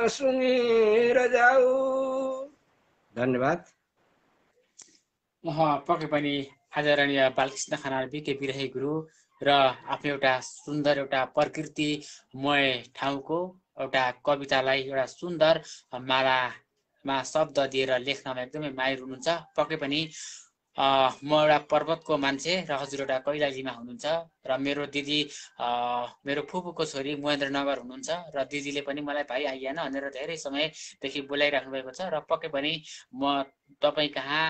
सुँगेर जाऊ धन्यवाद पक्कै पनि आदरणीय बालकृष्ण खनाल बिके बिरही गुरु र आफ्नो एउटा सुन्दर एउटा प्रकृतिमय ठाउँको एउटा कवितालाई एउटा सुन्दर मालामा शब्द दिएर लेख्नमा एकदमै माहिर हुनुहुन्छ पक्कै पनि म एउटा पर्वतको मान्छे र हजुर एउटा कैलालीमा हुनुहुन्छ र मेरो दिदी मेरो फुपूको छोरी महेन्द्रनगर हुनुहुन्छ र दिदीले पनि मलाई भाइ आइएन भनेर धेरै समयदेखि बोलाइराख्नु भएको छ र पक्कै पनि म तपाईँ कहाँ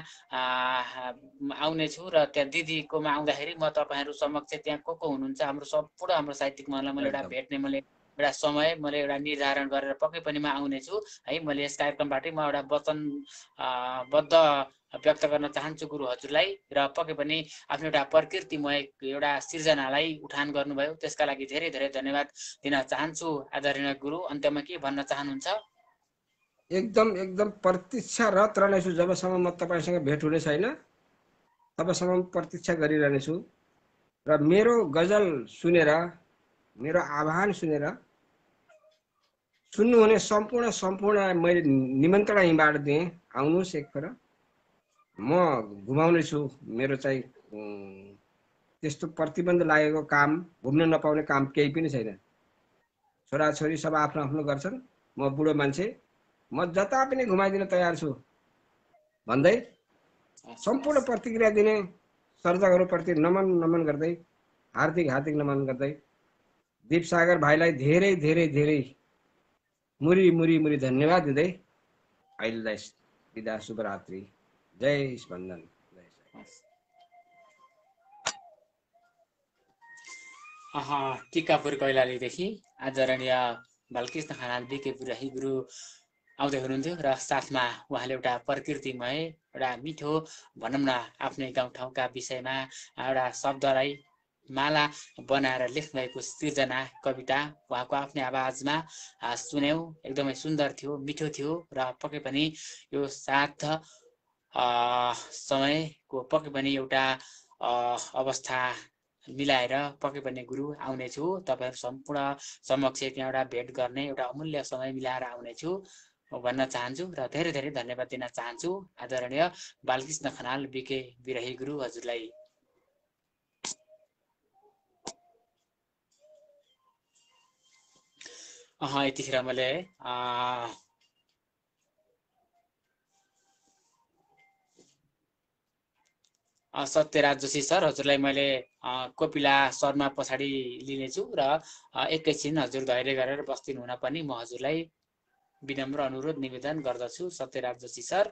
आउने छु र त्यहाँ दिदीकोमा आउँदाखेरि म तपाईँहरू समक्ष त्यहाँ को हुनुहुन्छ हाम्रो सम्पूर्ण हाम्रो साहित्यिक मनलाई मैले एउटा भेट्ने मैले एउटा समय मैले एउटा निर्धारण गरेर पक्कै पनि म आउने छु है मैले यस कार्यक्रमबाटै म एउटा वचनबद्ध व्यक्त गर्न चाहन्छु गुरु हजुरलाई। र पक्कै पनि आफ्नो एउटा प्रकृतिमय एउटा सिर्जनालाई उठान गर्नुभयो, त्यसका लागि धेरै धेरै धन्यवाद दिन चाहन्छु आदरणीय गुरु। अन्त्यमा के भन्न चाहनुहुन्छ? एकदम एकदम प्रतीक्षारत रहनेछु जबसम्म म तपाईँसँग भेट हुने छैन, तबसम्म प्रतीक्षा गरिरहनेछु। र मेरो गजल सुनेर, मेरो आह्वान सुनेर सुन्नुहुने सम्पूर्ण मैले निमन्त्रणा यहीँबाट दिएँ, आउनुहोस् एकखेर। म घुमाउने छु। मेरो चाहिँ त्यस्तो प्रतिबन्ध लागेको काम, घुम्न नपाउने काम केही पनि छैन। छोराछोरी सब आफ्नो आफ्नो गर्छन्, म बुढो मान्छे, म जता पनि घुमाइदिन तयार छु भन्दै सम्पूर्ण प्रतिक्रिया दिने सर्जकहरूप्रति नमन गर्दै, हार्दिक नमन गर्दै दीप सागर भाइलाई धेरै धेरै धेरै मुरी धन्यवाद दिँदै अहिलेलाई बिदा, शुभरात्रि, जय स्पन्दन। टिकापुर कैलालीदेखि आदरणीय बालकृष्ण खनाल बिके बिराही गुरु आउँदै हुनुहुन्थ्यो र साथमा उहाँले एउटा प्रकृतिमय एउटा मिठो भनौँ न आफ्नै गाउँठाउँका विषयमा एउटा शब्दलाई माला बनाएर लेख्नुभएको सिर्जना कविता उहाँको आफ्नै आवाजमा सुन्यौँ। एकदमै सुन्दर थियो, मिठो थियो र पक्कै पनि यो साथ समयको पक्कै पनि एउटा अवस्था मिलाएर पक्कै पनि गुरु आउनेछु। तपाईँहरू सम्पूर्ण समक्ष त्यहाँ एउटा भेट गर्ने एउटा अमूल्य समय मिलाएर आउनेछु भन्न चाहन्छु र धेरै धेरै धन्यवाद दिन चाहन्छु आदरणीय बालकृष्ण खनाल बिके बिराही गुरु हजुरलाई। यतिखेर मैले सत्यराज जोशी सर हजुरलाई मैले कोपिला शर्मा पछाडि लिनेछु र एकैछिन हजुर धैर्य गरेर बस्दिनु हुन पनि म हजुरलाई विनम्र अनुरोध निवेदन गर्दछु। सत्यराज जोशी सर।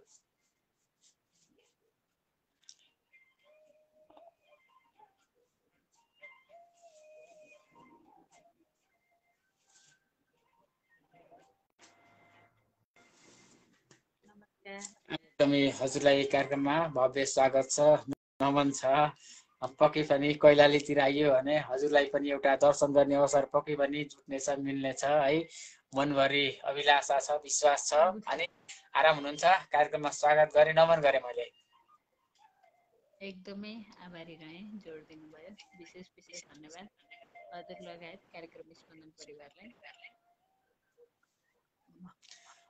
एकदमै हजुरलाई कार्यक्रममा भव्य स्वागत छ, नमन छ। पक्कै पनि कैलालीतिर आइयो भने हजुरलाई पनि एउटा दर्शन गर्ने अवसर पक्कै पनि जुट्नेछ, मिल्नेछ है। मनभरि अभिलाषा छ, विश्वास छ। अनि आराम हुनुहुन्छ? कार्यक्रममा स्वागत गरे, नमन गरे मैले। एकदमै आभारी रहे, जोड दिनुभयो। विशेष धन्यवाद हजुर लगायत कार्यक्रम स्पन्दन परिवारलाई।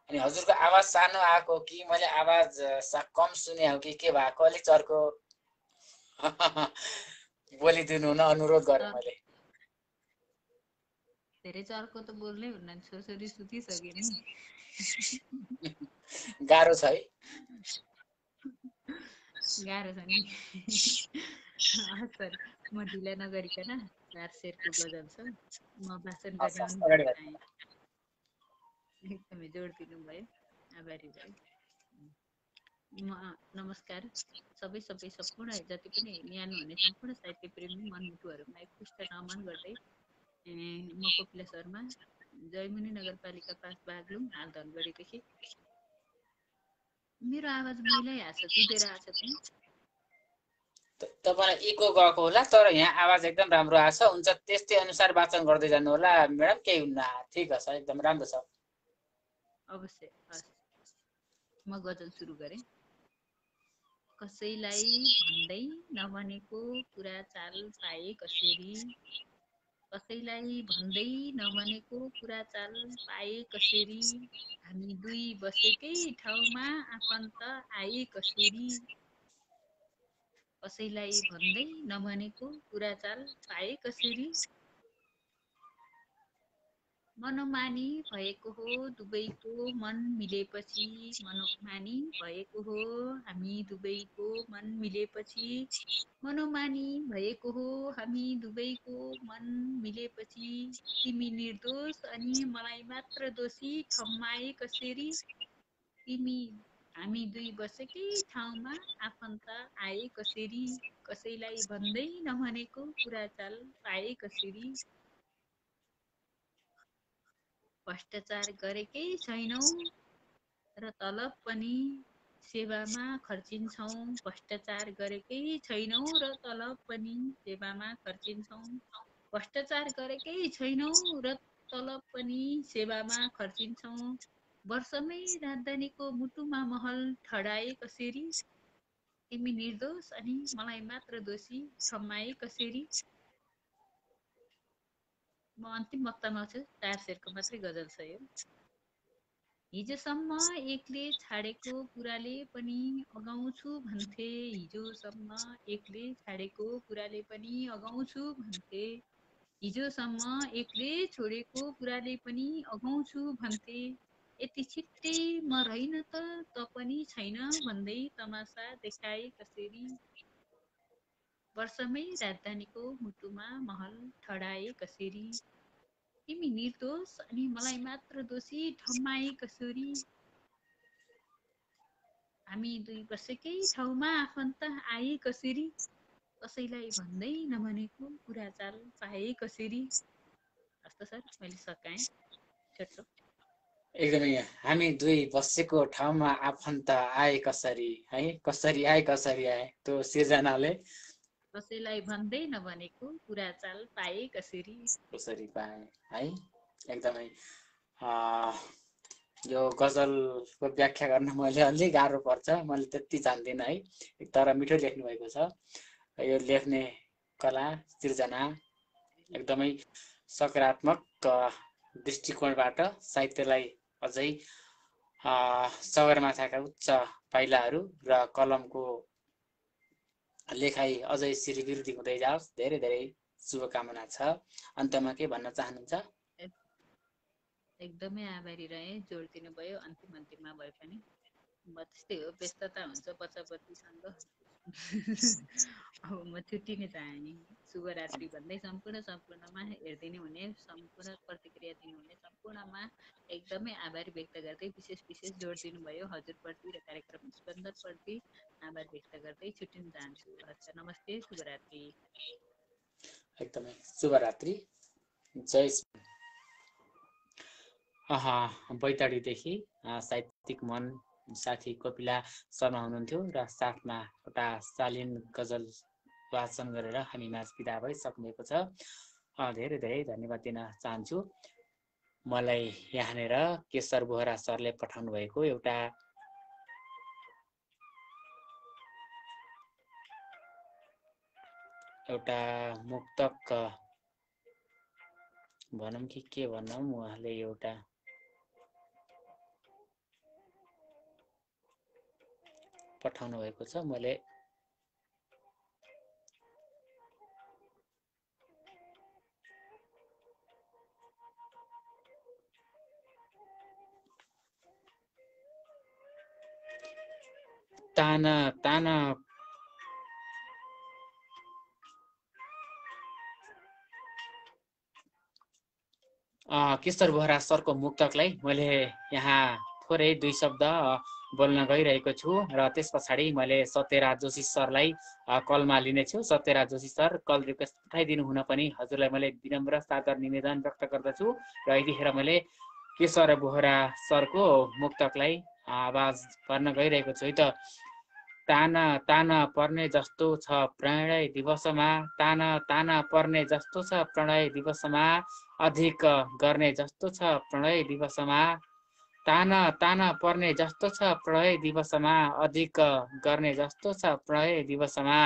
अनि हजुरको आवाज सानो आएको कि मैले आवाज कम सुने हो कि के भएको, अलिक चर्को बोलिदिनु हुन अनुरोध गरेँ मैले। धेरै चर्को त बोल्नै हुन्न, छोरछोरी सुतिसके नि। गाह्रो छ है? गाह्रो छ नि। सर म ढिला नगरिकन 4 शेरको गजल छ, म भाषण गर्ने एकदमै जोड दिनुभयो, आभारी भयो। नमस्कार सबै सम्पूर्ण जति पनि न्यानो हुने सम्पूर्ण साहित्य प्रेमी मनमुटुहरूमा एकपृष्ठ नमन गर्दै म कोपिला शर्मा, जयमुनी नगरपालिका 5 बागलुङ, हाल धनगढीदेखि। मेरो आवाज मैलै आछ, जुधेर आछ पनि? तपाईँलाई इको गएको होला, तर यहाँ आवाज एकदम राम्रो आछ। हुन्छ त्यस्तै अनुसार वाचन गर्दै जानु होला म्याडम, केही हुन्न। ठिक छ, एकदम राम्रो छ। अवश्य। म गजल सुरु गरेँ। कसैलाई भन्दै नभनेको कुरा चाल पाए कसरी, कसैलाई भन्दै नभनेको कुरा चाल पाए कसरी, हामी दुई बसेकै ठाउँमा आफन्त आए कसरी, कसैलाई भन्दै नभनेको कुरा चाल पाए कसरी, मनोमानी भएको हो दुवैको मन मिलेपछि, मनोमानी भएको हो हामी दुवैको मन मिलेपछि, मनोमानी भएको हो हामी दुवैको मन मिलेपछि, तिमी निर्दोष अनि मलाई मात्र दोषी ठम्माए कसरी, तिमी हामी दुई बसेकै ठाउँमा आफन्त आए कसरी, कसैलाई भन्दै नभनेको कुरा चाल पाए कसरी, भ्रष्टाचार गरेकै छैनौ र तलब पनि सेवामा खर्चिन्छौँ, भ्रष्टाचार गरेकै छैनौँ र तलब पनि सेवामा खर्चिन्छौँ, भ्रष्टाचार गरेकै छैनौँ र तलब पनि सेवामा खर्चिन्छौँ, वर्षमै राजधानीको मुटुमा महल ठडाए कसरी, तिमी निर्दोष अनि मलाई मात्र दोषी ठम्माए कसरी। म अन्तिम वक्तामा छु, 4 शेरको मात्रै गजल छ यो। हिजोसम्म एकले छाडेको कुराले पनि अगाउँछु भन्थे, हिजोसम्म एकले छाडेको कुराले पनि अगाउँछु भन्थे, हिजोसम्म एकले छोडेको कुराले पनि अगाउँछु भन्थे, यति छिट्टै म रहेन त पनि छैन भन्दै तमासा देखाए कसरी, वर्षमै राजधानीको मुटुमा महल ठडाए कसरी, तिमी निर्दोष अनि मलाई मात्र दोषी ठम्माए कसरी, हामी 2 वर्षकै ठाउँमा आफन्त आए कसरी, कसैलाई भन्दै नभनेको कुरा चाल पाए कसरी। हस्त सर, मैले सकाएँ छोटो। एकदमै हामी 2 बसेको ठाउँमा आफन्त आए कसरी है, कसरी आए त्यो सिर्जनाले कसैलाई भन्दै नभनेको कुरा चाल पाए कसरी, कसरी पाए है। एकदमै यो गजलको व्याख्या गर्न मैले अलि गाह्रो पर्छ, मैले त्यति जान्दिनँ है, तर मिठो लेख्नु भएको छ। यो लेख्ने कला सृजना एकदमै सकारात्मक दृष्टिकोणबाट साहित्यलाई अझै सगरमाथाका उच्च पाइलाहरू र कलमको लेखाइ अझै श्रीवृद्धि हुँदै जाओस्, धेरै धेरै शुभकामना छ। अन्तमा के भन्न चाहनुहुन्छ? एकदमै आभारी रहे, जोड दिनुभयो अन्तिममा भए पनि। म त्यस्तै हो, व्यस्तता हुन्छ बच्चाबच्चीसँग। अब म छुट्टिन चाहे नि। शुभरात्रि भन्दै सम्पूर्णमा हेरिदिनु हुने, सम्पूर्ण प्रतिक्रिया दिनुहुने सम्पूर्णमा एकदमै आभार व्यक्त गर्दै विशेष जोड दिनुभयो हजुरप्रति र कार्यक्रम स्पन्दनप्रति आभार व्यक्त गर्दै छुट्टिन चाहन्छु। हस्, नमस्ते, शुभरात्रि। एकदमै शुभरात्रि। जय बैतडीदेखि साहित्यिक मन साथी कपिला शर्मा हुनुहुन्थ्यो र साथमा एउटा शालीन गजल वाचन गरेर हामी माझ बिदा भइसक्नुभएको छ। धेरै धेरै धन्यवाद दिन चाहन्छु। मलाई यहाँनिर केशर बोहरा सरले पठाउनु भएको एउटा मुक्तक भनौँ कि के भनौँ, उहाँले एउटा पठाउनु भएको छ। मैले ताना केशर बोहरा सरको मुक्तकलाई मैले यहाँ थोरै 2 शब्द बोल्न गइरहेको छु र त्यस पछाडि मैले सत्यराज जोशी सरलाई कलमा लिनेछु। Satyaraj Joshi sir, call request पठाइदिनु हुन पनि हजुरलाई मैले विनम्र सादर निवेदन व्यक्त गर्दछु र यतिखेर मैले केशर बोहरा सरको मुक्तकलाई आवाज भर्न गइरहेको छु है त। ताना पर्ने जस्तो छ प्रणय दिवसमा, ताना पर्ने जस्तो छ प्रणय दिवसमा, अधिक गर्ने जस्तो छ प्रणय दिवसमा, ताना पर्ने जस्तो छ प्रणय दिवसमा, अधिक गर्ने जस्तो छ प्रणय दिवसमा,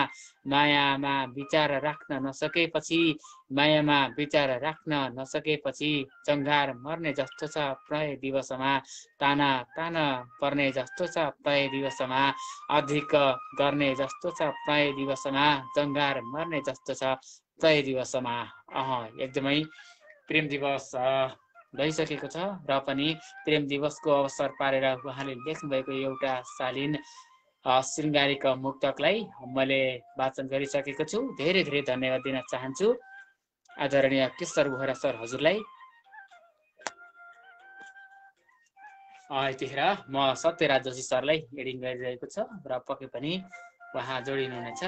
मायामा विचार राख्न नसकेपछि जङ्घार मर्ने जस्तो छ प्रणय दिवसमा, ताना पर्ने जस्तो छ प्रणय दिवसमा, अधिक गर्ने जस्तो छ प्रणय दिवसमा, जङ्घार मर्ने जस्तो छ प्रणय दिवसमा। एकदमै प्रेम दिवस भइसकेको छ र पनि प्रेम दिवसको अवसर पारेर उहाँले लेख्नुभएको एउटा शालीन शृङ्गारिक मुक्तकलाई मैले वाचन गरिसकेको छु। धेरै धेरै धन्यवाद दिन चाहन्छु आदरणीय केशर बोहरा सर हजुरलाई। यतिखेर म सत्यराज जोशी सरलाई एडिङ गरिरहेको छ र पक्कै पनि उहाँ जोडिनुहुनेछ।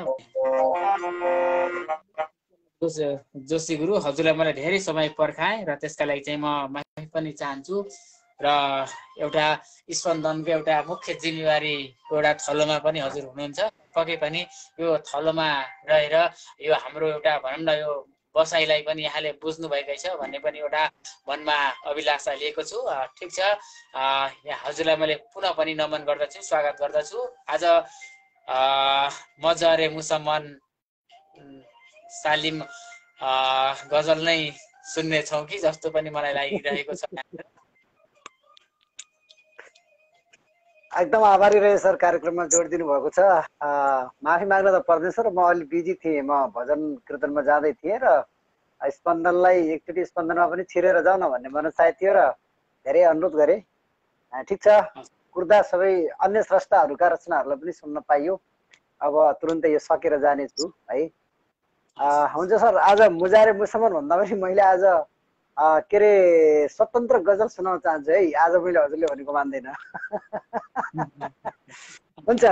जोशी गुरु हजुरलाई मैले धेरै समय पर्खाएँ र त्यसका लागि चाहिँ म माफी पनि चाहन्छु र एउटा स्पन्दनको एउटा मुख्य जिम्मेवारीको एउटा थलोमा पनि हजुर हुनुहुन्छ। पक्कै पनि यो थलोमा रहेर यो हाम्रो एउटा भनौँ न यो बसाइलाई पनि यहाँले बुझ्नु भएकै छ भन्ने पनि एउटा मनमा अभिलाषा लिएको छु। ठिक छ, हजुरलाई मैले पुनः पनि नमन गर्दछु, स्वागत गर्दछु। आज मजरे मुसम्मन सालिम गजल नै सुन्ने छौँ कि जस्तो पनि मलाई लागिरहेको छ। एकदम आभारी रहे सर, कार्यक्रममा जोड दिनु भएको छ। माफी माग्न त पर्दैन सर, म अलि बिजी थिएँ, म भजन कीर्तनमा जाँदै थिएँ र स्पन्दनलाई एकचोटि स्पन्दनमा पनि छिरेर जाउँ न भन्ने मनसाय थियो र धेरै अनुरोध गरेँ। ठिक छ, कुर्दा सबै अन्य स्रष्टाहरूका रचनाहरूलाई पनि सुन्न पाइयो। अब तुरुन्तै यो सकेर जानेछु है। हुन्छ सर, आज मुजारे मुसम्मन भन्दा पनि मैले आज के अरे स्वतन्त्र गजल सुनाउन चाहन्छु है। आज मैले हजुरले भनेको मान्दैन। हुन्छ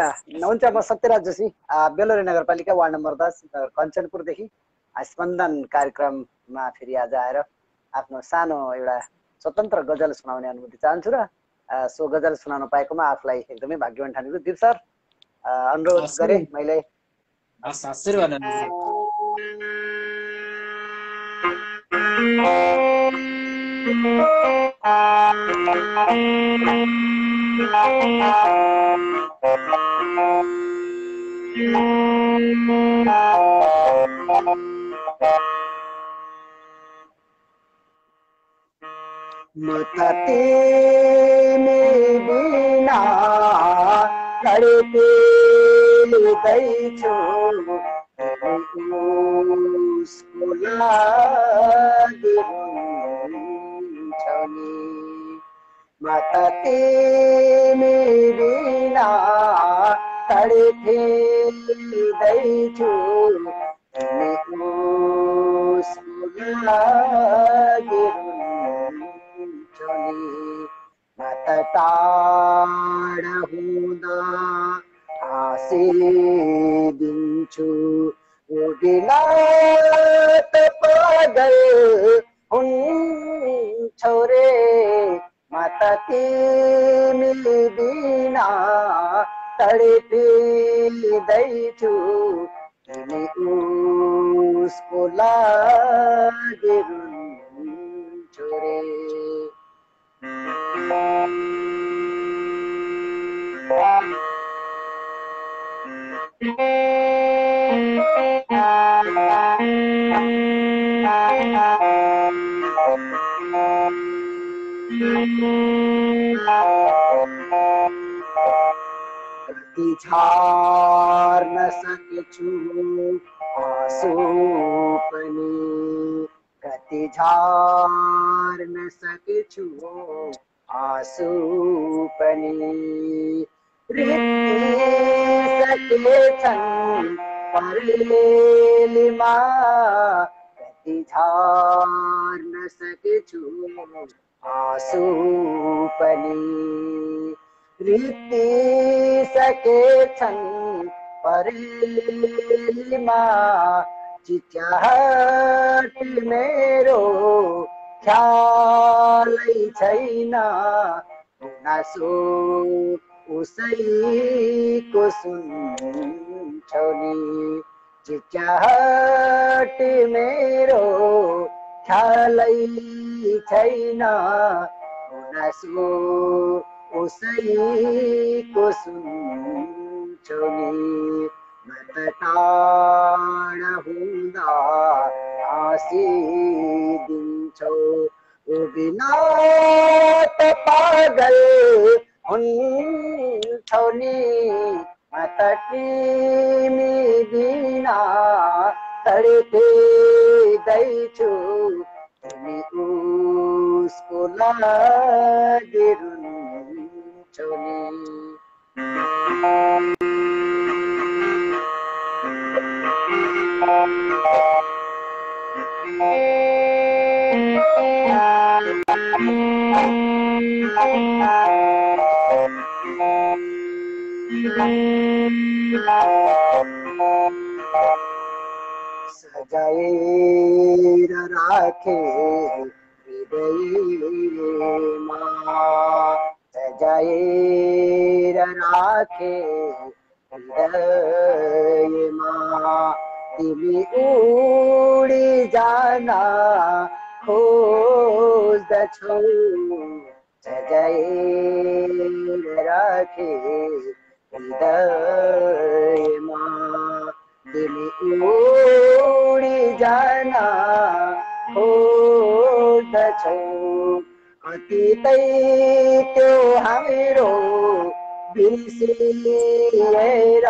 हुन्छ, म सत्यराज जोशी, बेलोरी नगरपालिका वार्ड नम्बर 10 कञ्चनपुरदेखि स्पन्दन कार्यक्रममा फेरि आज आएर आफ्नो सानो एउटा स्वतन्त्र गजल सुनाउने अनुमति चाहन्छु र सो गजल सुनाउन पाएकोमा आफूलाई एकदमै भाग्यवान ठानेको। दिप सर, अनुरोध गरेँ मैले। तिमी बिना तडपिँदैछु उसको लागि हुन्छौ नि। म त तिमी बिना तडपिँदैछु उसको लागि हुन्छौ नि। म त टाढा हुँदा हाँसिदिन्छु बिना त पागल हुन्छौ रे। म त तिमी बिना तडपिँदैछु तिमी उसको लागि हुन्छौ रे। कति छाड्न सकेछु आँसु पनि, कति झार्न सकेछु आँसु पनि, रित्तिसकेछन् परेलीमा। कति झार्न सकेछु आँसु पनि, रित्तिसकेछन् परेलीमा। चिच्याहट मेरो ख्यालै छैन, गुनासो उसैको सुन्छौ नि। चिच्याहट मेरो ख्यालै छैन, गुनासो उसैको सुन्छौ नि। म त टाढा हुँदा हाँसिदिन्छौ बिना त पागल हुन्छौ नि। म त तिमी बिना तडपिँदैछु तिमी उसको लागि हुन्छौ नि। सजाएर राखे हृदयमा सजाएर राखे हृदयमा तिमी उडी जान खोज्दछौ सजाएर राखे हृदयमा तिमी उडी जान खोज्दछौ अतीतै त्यो हाम्रो बिर्सिएर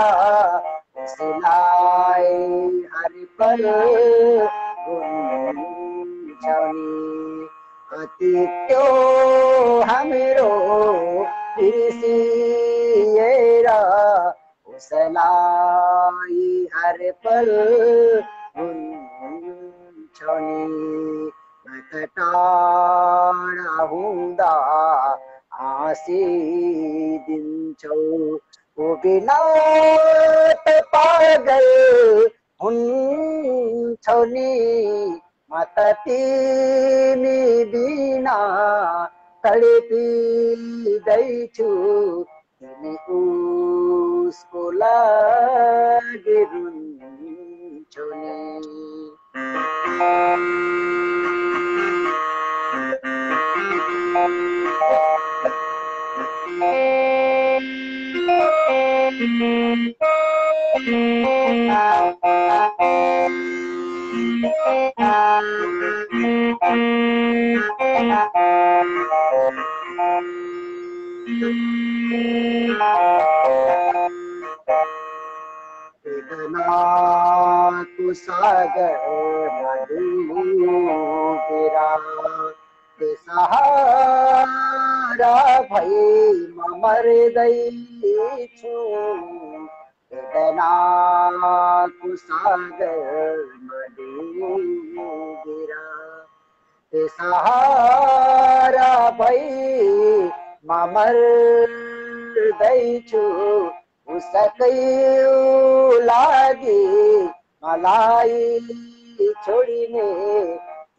उसलाई हर पल गुम्छौ नि अतीत त्यो हाम्रो बिर्सिएर उसलाई हर पल गुम्छौ नि टाढा हुँदा हाँसिदिन्छौ ओ बिना त पागल हुन्छौ नि म त तिमी बिना तडपिँदैछु तिमी उसको लागि रुन्छौ नि वेदनाको सागरमा डुबेर बेसहारा भई म मर्दैछु वेदनाको सागरमा डुबेर बेसहारा भई म मर्दैछु उसकै लागि मलाई छोडिने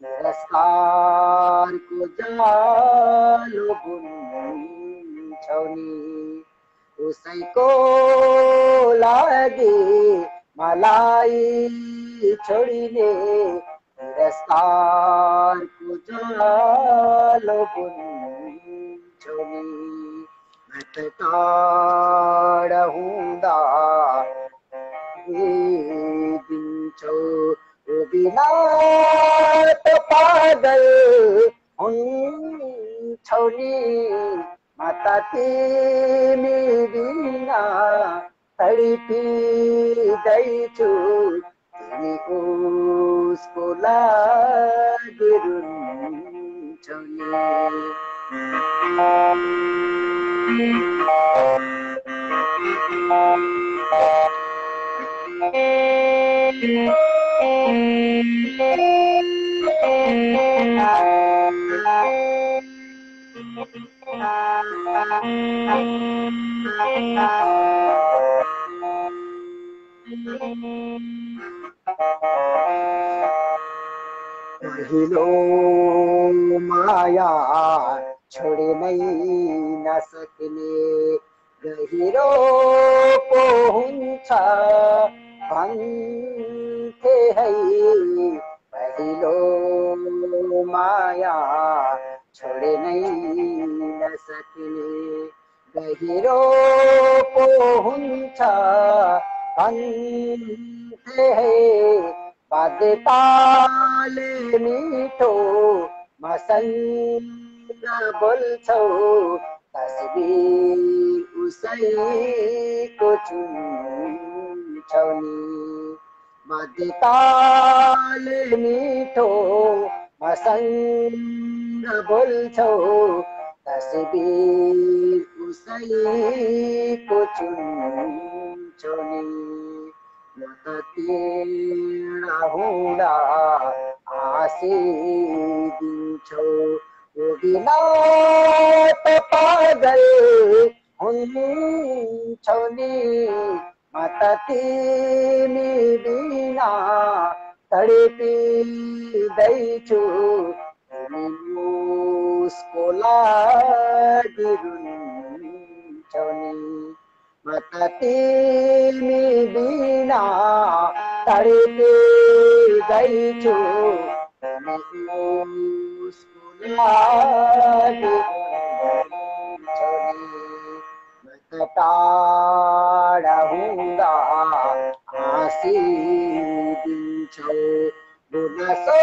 तिरस्कारको जालो बुन्छौ नि उसैको लागि मलाई छोडिने तिरस्कारको जालो बुन्छौ नि टाढा हुँदा दिन्छौ ओ बिना त पागल हुन्छौ नि म त तिमी बिना तडपिँदैछु तिमी उसको लागि रुन्छौ नि पहिलो माया छोडिनै नसक्ने गहिरो पो हुन्छ भन्थे है पहिलो माया छोडिनै नसक्ने गहिरो पो हुन्छ भन्थे है बाध्यताले मिठो मसँग बोल्छौ तस्बिर उसैको चुन्छौ नि बाध्यताले मिठो मसँग बोल्छौ तस्बिर उसैको चुन्छौ नि म त तेरा हुँदा हाँसिदिन्छौ ओ बिना त पागल हुन्छौ नि म त तिमी बिना तडपिँदैछु तिमी उसको लागि रुन्छौ नि म त तिमी बिना तडपिँदैछु उसको लागि रुन्छौ नि म त टाढा हुँदा हाँसिदिन्छौ गुनासो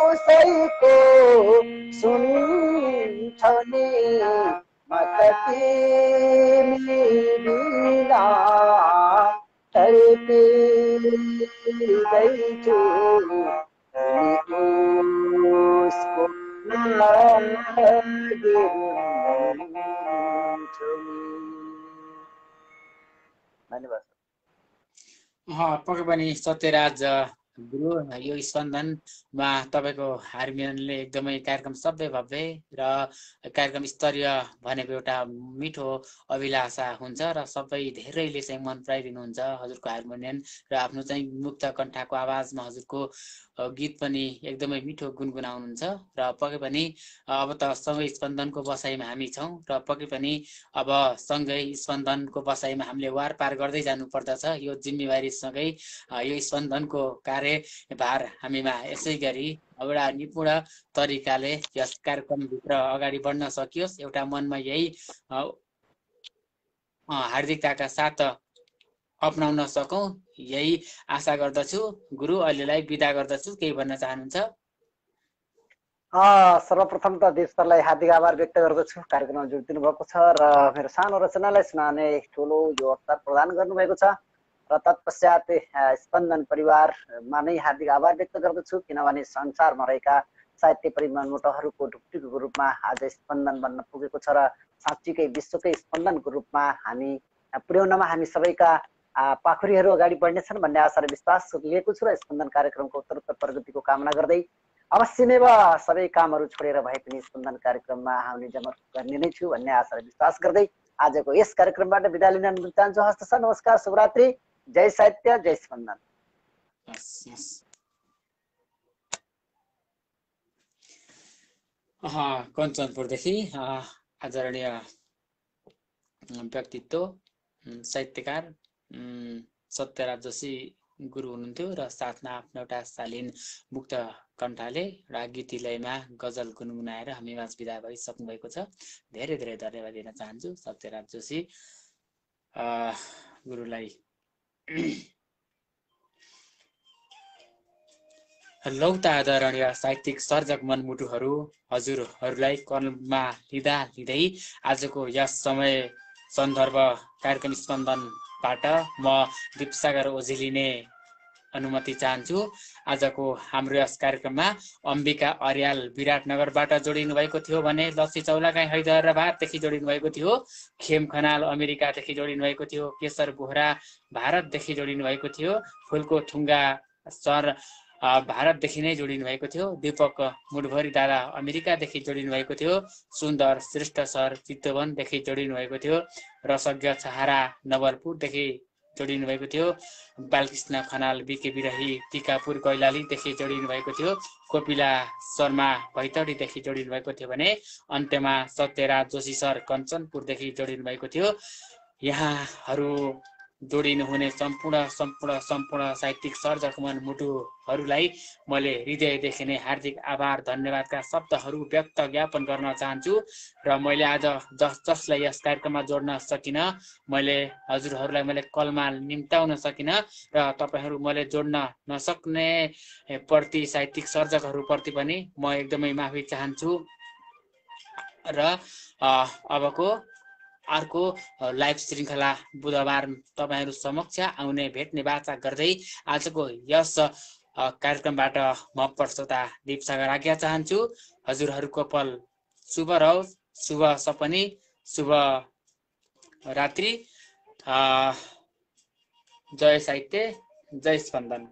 उसैको सुन्छौ नि म त तिमी बिना तडपिँदैछु उसको लागि रुन्छौ नि। धन्यवाद। पक्कै पनि सत्यराज गुरु, यो स्पन्दनमा तपाईँको हार्मोनियमले एकदमै कार्यक्रम सबै भव्य र कार्यक्रम स्तरीय भनेको एउटा मिठो अभिलाषा हुन्छ र सबै धेरैले चाहिँ मन पराइदिनुहुन्छ हजुरको हार्मोनियम र आफ्नो चाहिँ मुक्त कण्ठको आवाजमा हजुरको गीत पनि एकदमै मिठो गुनगुनाउनुहुन्छ र पक्कै पनि अब त सँगै स्पन्दनको बसाइमा हामी छौँ र पक्कै पनि अब सँगै स्पन्दनको बसाइमा हामीले वारपार गर्दै जानु पर्दछ। यो जिम्मेवारीसँगै यो स्पन्दनको कार्यभार हामीमा यसै गरी एउटा निपुण तरिकाले यस कार्यक्रमभित्र अगाडि बढ्न सकियोस्, एउटा मनमा यही हार्दिकताका साथ अपनाउन सकौँ, यही आशा गर्दछु। गुरु, अहिलेलाई बिदा गर्दछु, केही भन्न चाहनुहुन्छ? सर्वप्रथम त देव सरलाई हार्दिक आभार व्यक्त गर्दछु, कार्यक्रममा जोडिदिनु भएको छ र मेरो सानो रचनालाई सुनाउने ठुलो यो अवसर प्रदान गर्नुभएको छ र तत्पश्चात स्पन्दन परिवारमा नै हार्दिक आभार व्यक्त गर्दछु, किनभने संसारमा रहेका साहित्य प्रेमी मनमुटाहरूको ढुक्टीको रूपमा आज स्पन्दन बन्न पुगेको छ र साँच्चीकै विश्वकै स्पन्दनको रूपमा हामी पुर्याउनमा हामी सबैका पाखुरीहरू अगाडि बढ्नेछन् भन्ने आशा र विश्वास लिएको छु र स्पन्दन कार्यक्रमको उत्तरोत्तर प्रगतिको कामना गर्दै अवश्य नै सबै कामहरू छोडेर भए पनि स्पन्दन कार्यक्रममा आउने जमत गर्ने नै छु भन्ने आशा र विश्वास गर्दै आजको यस कार्यक्रमबाट बिदा लिन चाहन्छु। हस्त छ, नमस्कार, शुभरात्रि, जय साहित्य, जय स्पन्दन। कञ्चनपुरदेखि आदरणीय व्यक्तित्व साहित्यकार सत्यराज जोशी गुरु हुनुहुन्थ्यो र साथमा आफ्नो एउटा शालीन मुक्त कण्ठले र गीती लयमा गजल गुनगुनाएर हामीमाझ बिदा भइसक्नु भएको छ। धेरै धेरै धन्यवाद दिन चाहन्छु सत्यराज जोशी गुरुलाई। लौता आदरणीय साहित्यिक सर्जक मनमुटुहरू, हजुरहरूलाई कलममा लिँदै आजको यस समय सन्दर्भ कार्यक्रम स्पन्दनबाट म दीपसागर ओझेलिने अनुमति चाहन्छु। आजको हाम्रो यस कार्यक्रममा अम्बिका अर्याल विराटनगरबाट जोडिनु भएको थियो भने लक्ष्मी चौलागाई हैदराबाददेखि जोडिनु भएको थियो, खेम खनाल अमेरिकादेखि जोडिनु भएको थियो, केशर बोहरा भारतदेखि जोडिनु भएको थियो, फुलको ठुङ्गा सर भारतदेखि नै जोडिनु भएको थियो, दीपक मुडभरी दादा अमेरिकादेखि जोडिनु भएको थियो, सुन्दर श्रेष्ठ सर चितवनदेखि जोडिनु भएको थियो, रसज्ञ छहारा नवलपुरदेखि जोडिनु भएको थियो, बालकृष्ण खनाल बिके बिरही टिकापुर कैलालीदेखि जोडिनु भएको थियो, कोपिला शर्मा भैतडीदेखि जोडिनु भएको थियो भने अन्त्यमा सत्यराज जोशी सर कञ्चनपुरदेखि जोडिनु भएको थियो। यहाँहरू जोडिनु हुने सम्पूर्ण साहित्यिक सर्जक मनमुटुहरूलाई मैले हृदयदेखि नै हार्दिक आभार धन्यवादका शब्दहरू व्यक्त ज्ञापन गर्न चाहन्छु र मैले आज जसलाई यस कार्यक्रममा जोड्न सकिनँ, मैले हजुरहरूलाई मैले कलमा निम्ताउन सकिनँ र तपाईँहरू मैले जोड्न नसक्ने प्रति साहित्यिक सर्जकहरूप्रति पनि म एकदमै माफी चाहन्छु र अबको अर्को लाइभ श्रृङ्खला बुधबार तपाईँहरू समक्ष आउने भेट्ने बाचा गर्दै आजको यस कार्यक्रमबाट म प्रस्तोता दीपसागर आज्ञा चाहन्छु। हजुरहरूको पल शुभ रहोस्, शुभ सपनी, शुभ रात्रि। जय साहित्य, जय स्पन्दन।